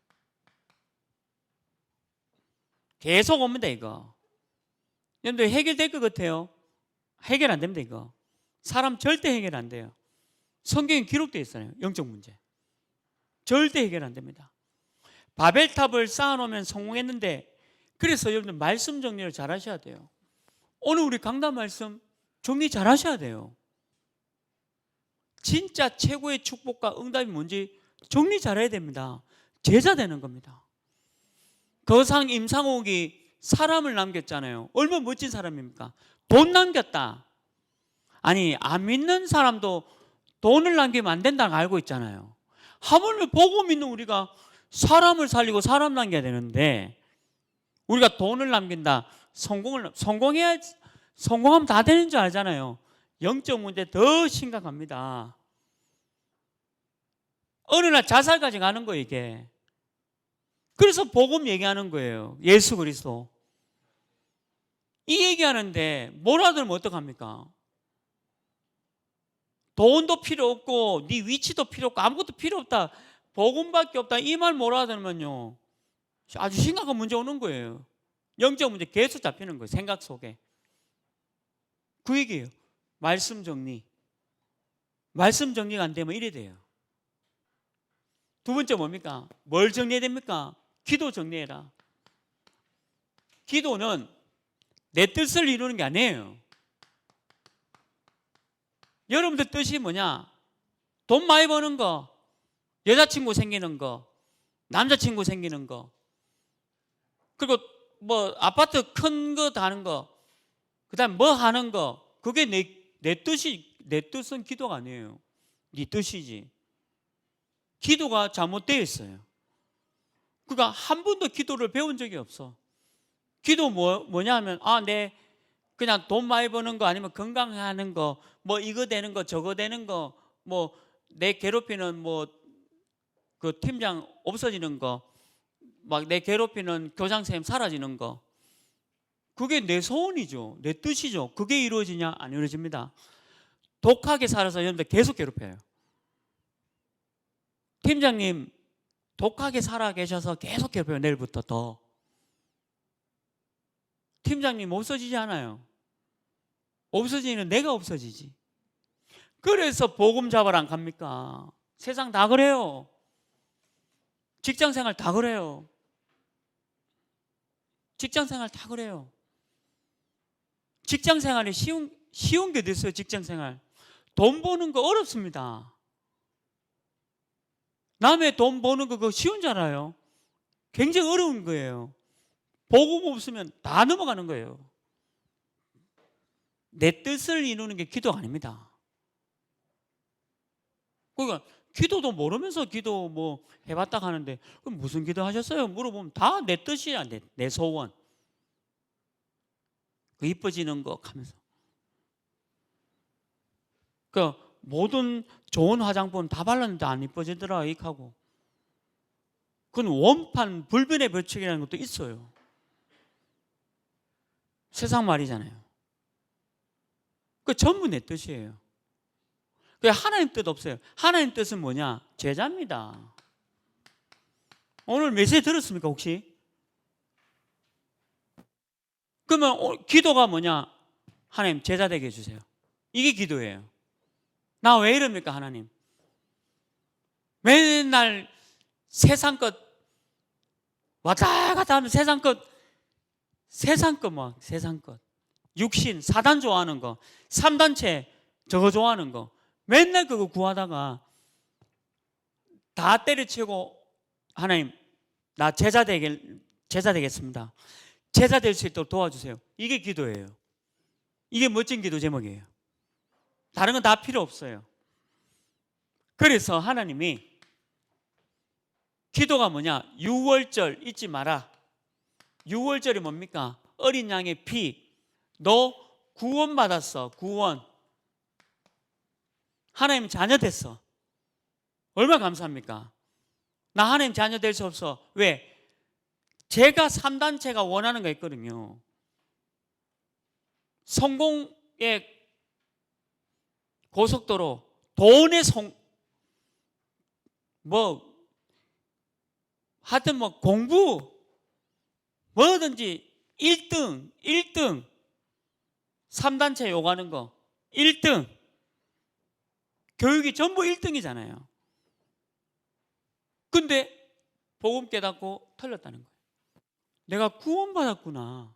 계속 옵니다 이거. 여러분들 해결될 것 같아요? 해결 안 됩니다 이거. 사람 절대 해결 안 돼요. 성경에 기록되어 있어요. 영적 문제 절대 해결 안 됩니다. 바벨탑을 쌓아놓으면 성공했는데, 그래서 여러분들 말씀 정리를 잘 하셔야 돼요. 오늘 우리 강단 말씀 정리 잘 하셔야 돼요. 진짜 최고의 축복과 응답이 뭔지 정리 잘 해야 됩니다. 제자 되는 겁니다. 거상 임상옥이 사람을 남겼잖아요. 얼마나 멋진 사람입니까? 돈 남겼다. 아니 안 믿는 사람도 돈을 남기면 안 된다는 거 알고 있잖아요. 하물며 복음 있는 우리가 사람을 살리고 사람 남겨야 되는데 우리가 돈을 남긴다. 성공하면 다 되는 줄 알잖아요. 영적 문제 더 심각합니다. 어느 날 자살까지 가는 거예요 이게. 그래서 복음 얘기하는 거예요. 예수 그리스도. 이 얘기하는데 몰아들면 어떡합니까? 돈도 필요 없고 네 위치도 필요 없고 아무것도 필요 없다. 복음밖에 없다. 이 말 몰아들면요 아주 심각한 문제 오는 거예요. 영적 문제 계속 잡히는 거예요. 생각 속에. 그 얘기예요. 말씀 정리. 말씀 정리가 안 되면 이래 돼요. 두 번째 뭡니까? 뭘 정리해야 됩니까? 기도 정리해라. 기도는 내 뜻을 이루는 게 아니에요. 여러분들 뜻이 뭐냐? 돈 많이 버는 거. 여자친구 생기는 거, 남자친구 생기는 거, 그리고 뭐 아파트 큰 거 다는 거, 그다음 뭐 하는 거, 그게 내 뜻은 기도가 아니에요. 네 뜻이지. 기도가 잘못되어 있어요. 그러니까 한 번도 기도를 배운 적이 없어. 기도 뭐냐 하면 내 그냥 돈 많이 버는 거, 아니면 건강하는 거, 뭐 이거 되는 거 저거 되는 거, 뭐 내 괴롭히는 뭐 그 팀장 없어지는 거, 막 내 괴롭히는 교장 선생님 사라지는 거, 그게 내 소원이죠. 내 뜻이죠. 그게 이루어지냐? 안 이루어집니다. 독하게 살아서 여러분들 계속 괴롭혀요. 팀장님 독하게 살아 계셔서 계속 괴롭혀요. 내일부터 더. 팀장님 없어지지 않아요. 없어지는 내가 없어지지. 그래서 복음 잡으러 안 갑니까? 세상 다 그래요. 직장생활 다 그래요. 직장생활 다 그래요. 직장생활이 쉬운 게 됐어요. 직장생활. 돈 버는 거 어렵습니다. 남의 돈 버는 거 그거 쉬운 줄 알아요? 굉장히 어려운 거예요. 복음 없으면 다 넘어가는 거예요. 내 뜻을 이루는 게 기도가 아닙니다. 그러니까 기도도 모르면서 기도 뭐 해봤다 하는데, 그럼 무슨 기도 하셨어요? 물어보면 다 내 뜻이야. 내 소원. 그 이뻐지는 거 하면서. 그 모든 좋은 화장품 다 발랐는데 안 이뻐지더라 하고. 그건 원판 불변의 법칙이라는 것도 있어요. 세상 말이잖아요. 그 전부 내 뜻이에요. 그 하나님 뜻 없어요. 하나님 뜻은 뭐냐? 제자입니다. 오늘 메시지 들었습니까 혹시? 그러면 기도가 뭐냐? 하나님 제자 되게 해주세요. 이게 기도예요. 나 왜 이럽니까 하나님? 맨날 세상 것 왔다 갔다 하면 세상 것 육신, 사단 좋아하는 거, 3단체 저거 좋아하는 거, 맨날 그거 구하다가 다 때려치고 하나님 나 제자 되겠습니다. 제자 될 수 있도록 도와주세요. 이게 기도예요. 이게 멋진 기도 제목이에요. 다른 건 다 필요 없어요. 그래서 하나님이 기도가 뭐냐? 유월절 잊지 마라. 유월절이 뭡니까? 어린 양의 피. 너 구원받았어. 구원. 하나님 자녀 됐어. 얼마나 감사합니까? 나 하나님 자녀 될 수 없어. 왜? 제가 3단체가 원하는 거 있거든요. 성공의 고속도로, 돈의 하여튼 뭐 공부, 뭐든지 1등, 3단체 요구하는 거 1등, 교육이 전부 1등이잖아요. 근데 복음 깨닫고 틀렸다는 거예요. 내가 구원받았구나.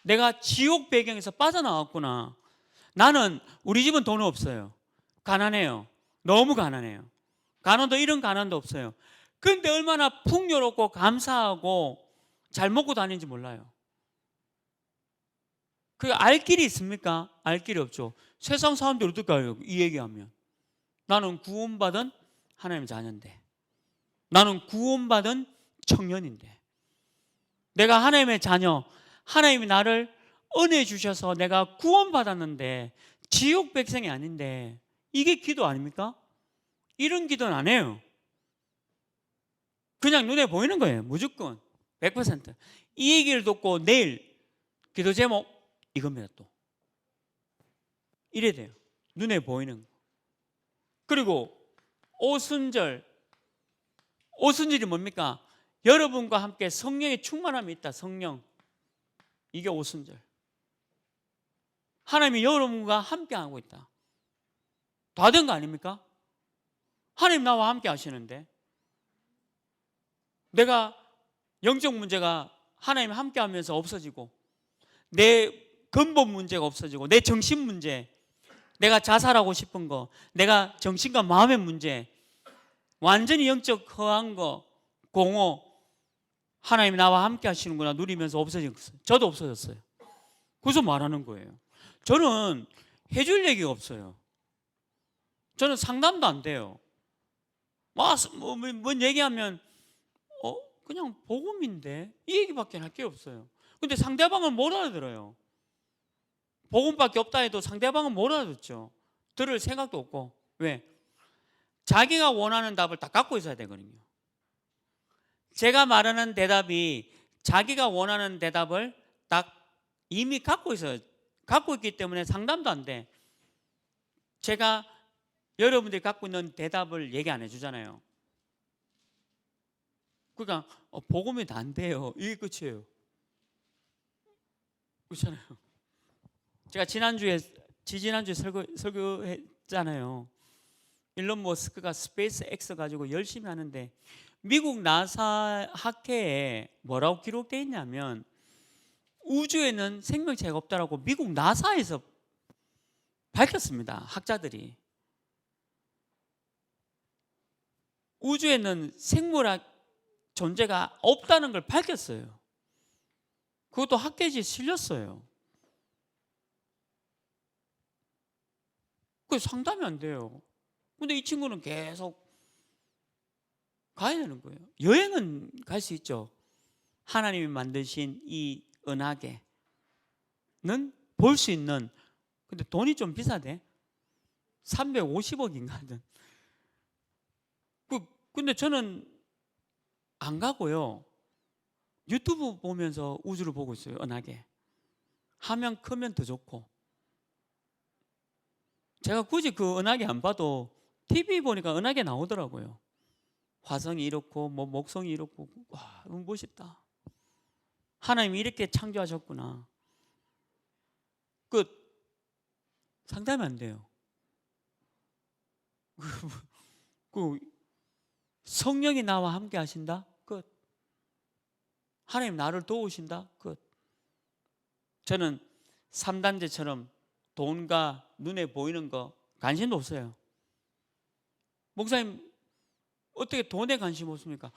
내가 지옥 배경에서 빠져나왔구나. 나는, 우리 집은 돈 없어요. 가난해요. 너무 가난해요. 가난도 이런 가난도 없어요. 근데 얼마나 풍요롭고 감사하고 잘 먹고 다니는지 몰라요. 그 알 길이 있습니까? 알 길이 없죠. 세상 사람들이 어떻게 알아요? 이 얘기하면. 나는 구원받은 하나님의 자녀인데, 나는 구원받은 청년인데, 내가 하나님의 자녀, 하나님이 나를 은혜 주셔서 내가 구원받았는데 지옥 백성이 아닌데, 이게 기도 아닙니까? 이런 기도는 안 해요. 그냥 눈에 보이는 거예요. 무조건 100%. 이 얘기를 듣고 내일 기도 제목 이겁니다. 또 이래야 돼요. 눈에 보이는 거. 그리고 오순절이 뭡니까? 여러분과 함께 성령의 충만함이 있다. 성령. 이게 오순절. 하나님이 여러분과 함께 하고 있다. 다 된 거 아닙니까? 하나님 나와 함께 하시는데, 내가 영적 문제가 하나님 함께 하면서 없어지고, 내 근본 문제가 없어지고, 내 정신 문제, 내가 자살하고 싶은 거, 내가 정신과 마음의 문제, 완전히 영적 허한 거, 공허, 하나님 나와 함께 하시는구나 누리면서 없어졌어요. 저도 없어졌어요. 그래서 말하는 거예요. 저는 해줄 얘기가 없어요. 저는 상담도 안 돼요. 뭔 얘기하면 그냥 복음인데 이 얘기밖에 할 게 없어요. 근데 상대방은 못 알아들어요. 복음밖에 없다 해도 상대방은 못 알아듣죠. 들을 생각도 없고. 왜? 자기가 원하는 답을 다 갖고 있어야 되거든요. 제가 말하는 대답이 자기가 원하는 대답을 딱 이미 갖고 있어요. 갖고 있기 때문에 상담도 안 돼. 제가 여러분들이 갖고 있는 대답을 얘기 안 해주잖아요. 그러니까 복음이 다 안 돼요. 이게 끝이에요. 그렇잖아요. 제가 지지난주에 설교했잖아요. 일론 머스크가 스페이스 X 가지고 열심히 하는데 미국 나사 학회에 뭐라고 기록되어 있냐면 우주에는 생명체가 없다라고 미국 나사에서 밝혔습니다. 학자들이. 우주에는 생물학 존재가 없다는 걸 밝혔어요. 그것도 학계지에 실렸어요. 그게 상담이 안 돼요. 근데 이 친구는 계속 가야 되는 거예요. 여행은 갈 수 있죠. 하나님이 만드신 이 은하계는 볼 수 있는, 근데 돈이 좀 비싸대. 350억인가는. 근데 저는 안 가고요. 유튜브 보면서 우주를 보고 있어요. 은하계. 화면 크면 더 좋고. 제가 굳이 그 은하계 안 봐도 TV 보니까 은하계 나오더라고요. 화성이 이렇고 뭐 목성이 이렇고. 와, 너무 멋있다. 하나님이 이렇게 창조하셨구나. 끝. 상담이 안 돼요. 성령이 나와 함께 하신다? 끝. 하나님 나를 도우신다? 끝. 저는 3단제처럼 돈과 눈에 보이는 거 관심도 없어요. 목사님 어떻게 돈에 관심 없습니까?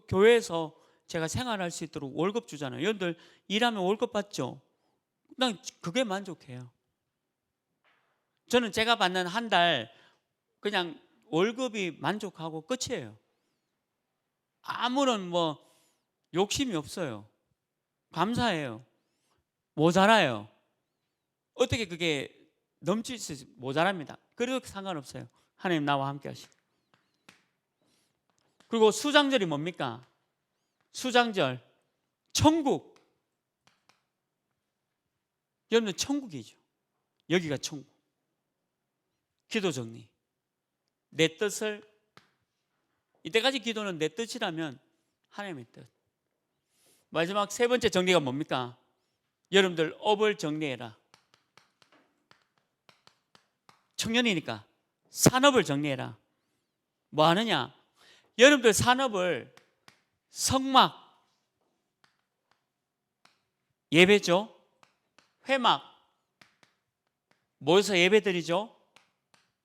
교회에서 제가 생활할 수 있도록 월급 주잖아요. 여러분들 일하면 월급 받죠? 난 그게 만족해요. 저는 제가 받는 한 달 그냥 월급이 만족하고 끝이에요. 아무런 욕심이 없어요. 감사해요. 모자라요. 어떻게 그게 넘칠 수 있어요? 모자랍니다. 그래도 상관없어요. 하나님 나와 함께 하시고. 그리고 수장절이 뭡니까? 수장절, 천국. 여러분 천국이죠. 여기가 천국. 기도 정리. 내 뜻을, 이때까지 기도는 내 뜻이라면 하나님의 뜻. 마지막 세 번째 정리가 뭡니까? 여러분들 업을 정리해라. 청년이니까 산업을 정리해라. 뭐 하느냐? 여러분들 산업을 성막, 예배죠. 회막, 모여서 예배드리죠.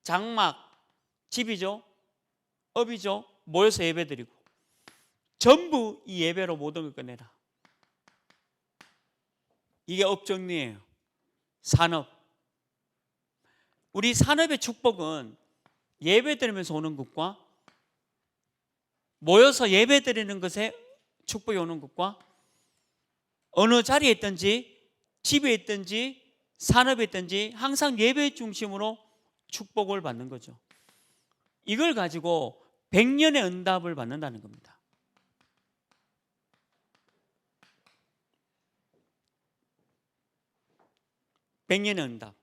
장막, 집이죠. 업이죠. 모여서 예배드리고. 전부 이 예배로 모든 걸 꺼내라. 이게 업 정리예요. 산업. 우리 산업의 축복은 예배드리면서 오는 것과 모여서 예배드리는 것에 축복이 오는 것과 어느 자리에 있든지 집에 있든지 산업에 있든지 항상 예배 중심으로 축복을 받는 거죠. 이걸 가지고 100년의 응답을 받는다는 겁니다. 백년의 응답.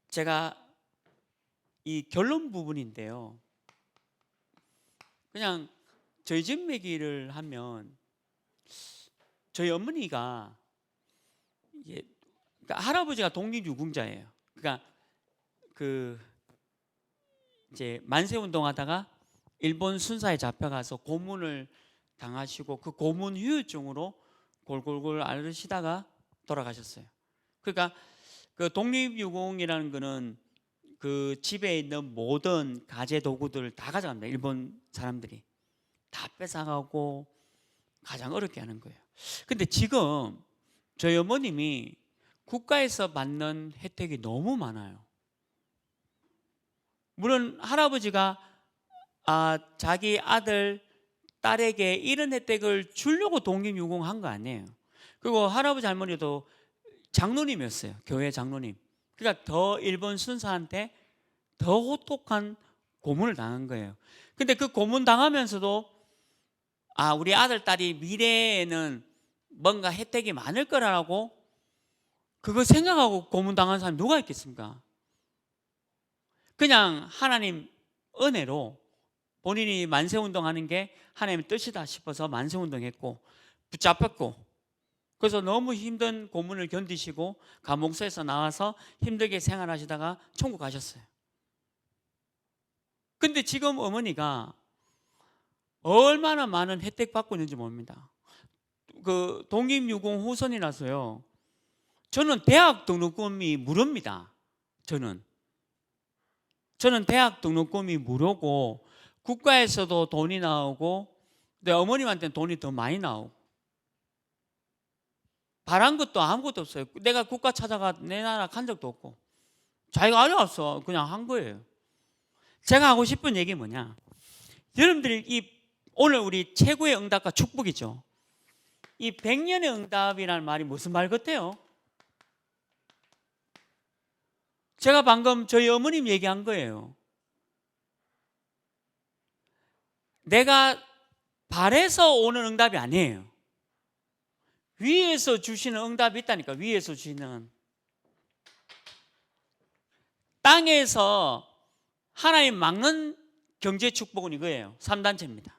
제가 이 결론 부분인데요. 그냥 저희 집 얘기를 하면 저희 어머니가 그러니까 할아버지가 독립유공자예요. 그러니까 이제 만세운동하다가 일본 순사에 잡혀가서 고문을 당하시고 그 고문 후유증으로 골골골 앓으시다가 돌아가셨어요. 그러니까 그 독립유공이라는 거는 그 집에 있는 모든 가재 도구들을 다 가져갑니다. 일본 사람들이 다 뺏어가고 가장 어렵게 하는 거예요. 근데 지금 저희 어머님이 국가에서 받는 혜택이 너무 많아요. 물론 할아버지가 자기 아들, 딸에게 이런 혜택을 주려고 독립유공한 거 아니에요. 그리고 할아버지 할머니도 장로님이었어요. 교회 장로님. 그러니까 더 일본 순사한테 더 호톡한 고문을 당한 거예요. 근데 그 고문 당하면서도 우리 아들, 딸이 미래에는 뭔가 혜택이 많을 거라고 그거 생각하고 고문 당한 사람이 누가 있겠습니까? 그냥 하나님 은혜로 본인이 만세운동 하는 게 하나님의 뜻이다 싶어서 만세운동했고 붙잡혔고, 그래서 너무 힘든 고문을 견디시고 감옥소에서 나와서 힘들게 생활하시다가 천국 가셨어요. 근데 지금 어머니가 얼마나 많은 혜택 받고 있는지 모릅니다. 그 독립유공 후손이라서요, 저는 대학 등록금이 무료입니다. 저는 대학 등록금이 무료고 국가에서도 돈이 나오고 내 어머님한테는 돈이 더 많이 나오고 바란 것도 아무것도 없어요. 내가 국가 찾아가 내 나라 간 적도 없고 자기가 알아왔어. 그냥 한 거예요. 제가 하고 싶은 얘기 뭐냐, 여러분들이 오늘 우리 최고의 응답과 축복이죠. 이 100년의 응답이라는 말이 무슨 말 같아요? 제가 방금 저희 어머님 얘기한 거예요. 내가 바래서 오는 응답이 아니에요. 위에서 주시는 응답이 있다니까. 위에서 주시는, 땅에서 하나님 막는 경제 축복은 이거예요. 3단체입니다.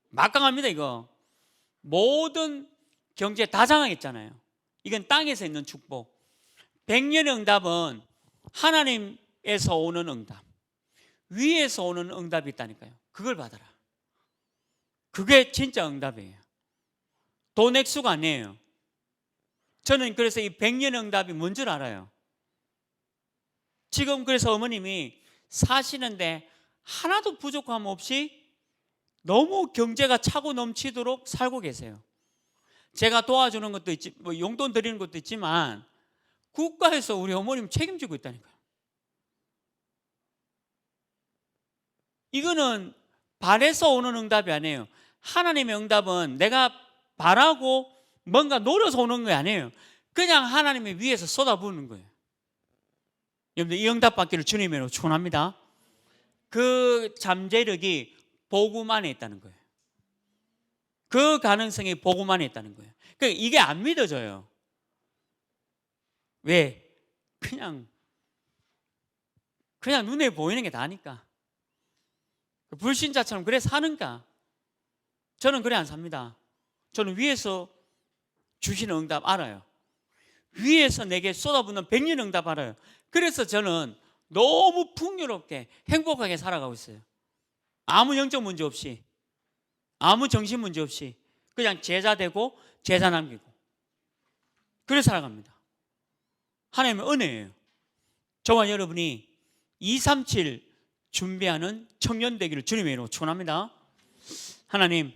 막강합니다. 이거 모든 경제 다 장악했잖아요. 이건 땅에서 있는 축복. 100년의 응답은 하나님에서 오는 응답, 위에서 오는 응답이 있다니까요. 그걸 받아라. 그게 진짜 응답이에요. 돈 액수가 아니에요. 저는 그래서 이 100년의 응답이 뭔 줄 알아요. 지금 그래서 어머님이 사시는데 하나도 부족함 없이 너무 경제가 차고 넘치도록 살고 계세요. 제가 도와주는 것도 있지, 뭐 용돈 드리는 것도 있지만 국가에서 우리 어머님 책임지고 있다니까요. 이거는 바래서 오는 응답이 아니에요. 하나님의 응답은 내가 바라고 뭔가 노려서 오는 게 아니에요. 그냥 하나님의 위에서 쏟아부는 거예요. 여러분들 이 응답 받기를 주님으로 축원합니다. 그 잠재력이 복음 안에 있다는 거예요. 그 가능성이 복음 안에 있다는 거예요. 그러니까 이게 안 믿어져요. 왜? 그냥 눈에 보이는 게 다니까. 불신자처럼 그래 사는가? 저는 그래 안 삽니다. 저는 위에서 주시는 응답 알아요. 위에서 내게 쏟아붓는 100년 응답 알아요. 그래서 저는 너무 풍요롭게 행복하게 살아가고 있어요. 아무 영적 문제 없이, 아무 정신 문제 없이 그냥 제자 되고 제자 남기고 그래 살아갑니다. 하나님의 은혜예요. 저와 여러분이 237 준비하는 청년 되기를 주님의 이름으로 축원합니다. 하나님,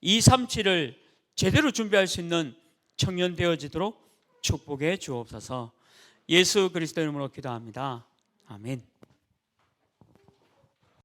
237을 제대로 준비할 수 있는 청년 되어지도록 축복해 주옵소서. 예수 그리스도 이름으로 기도합니다. 아멘.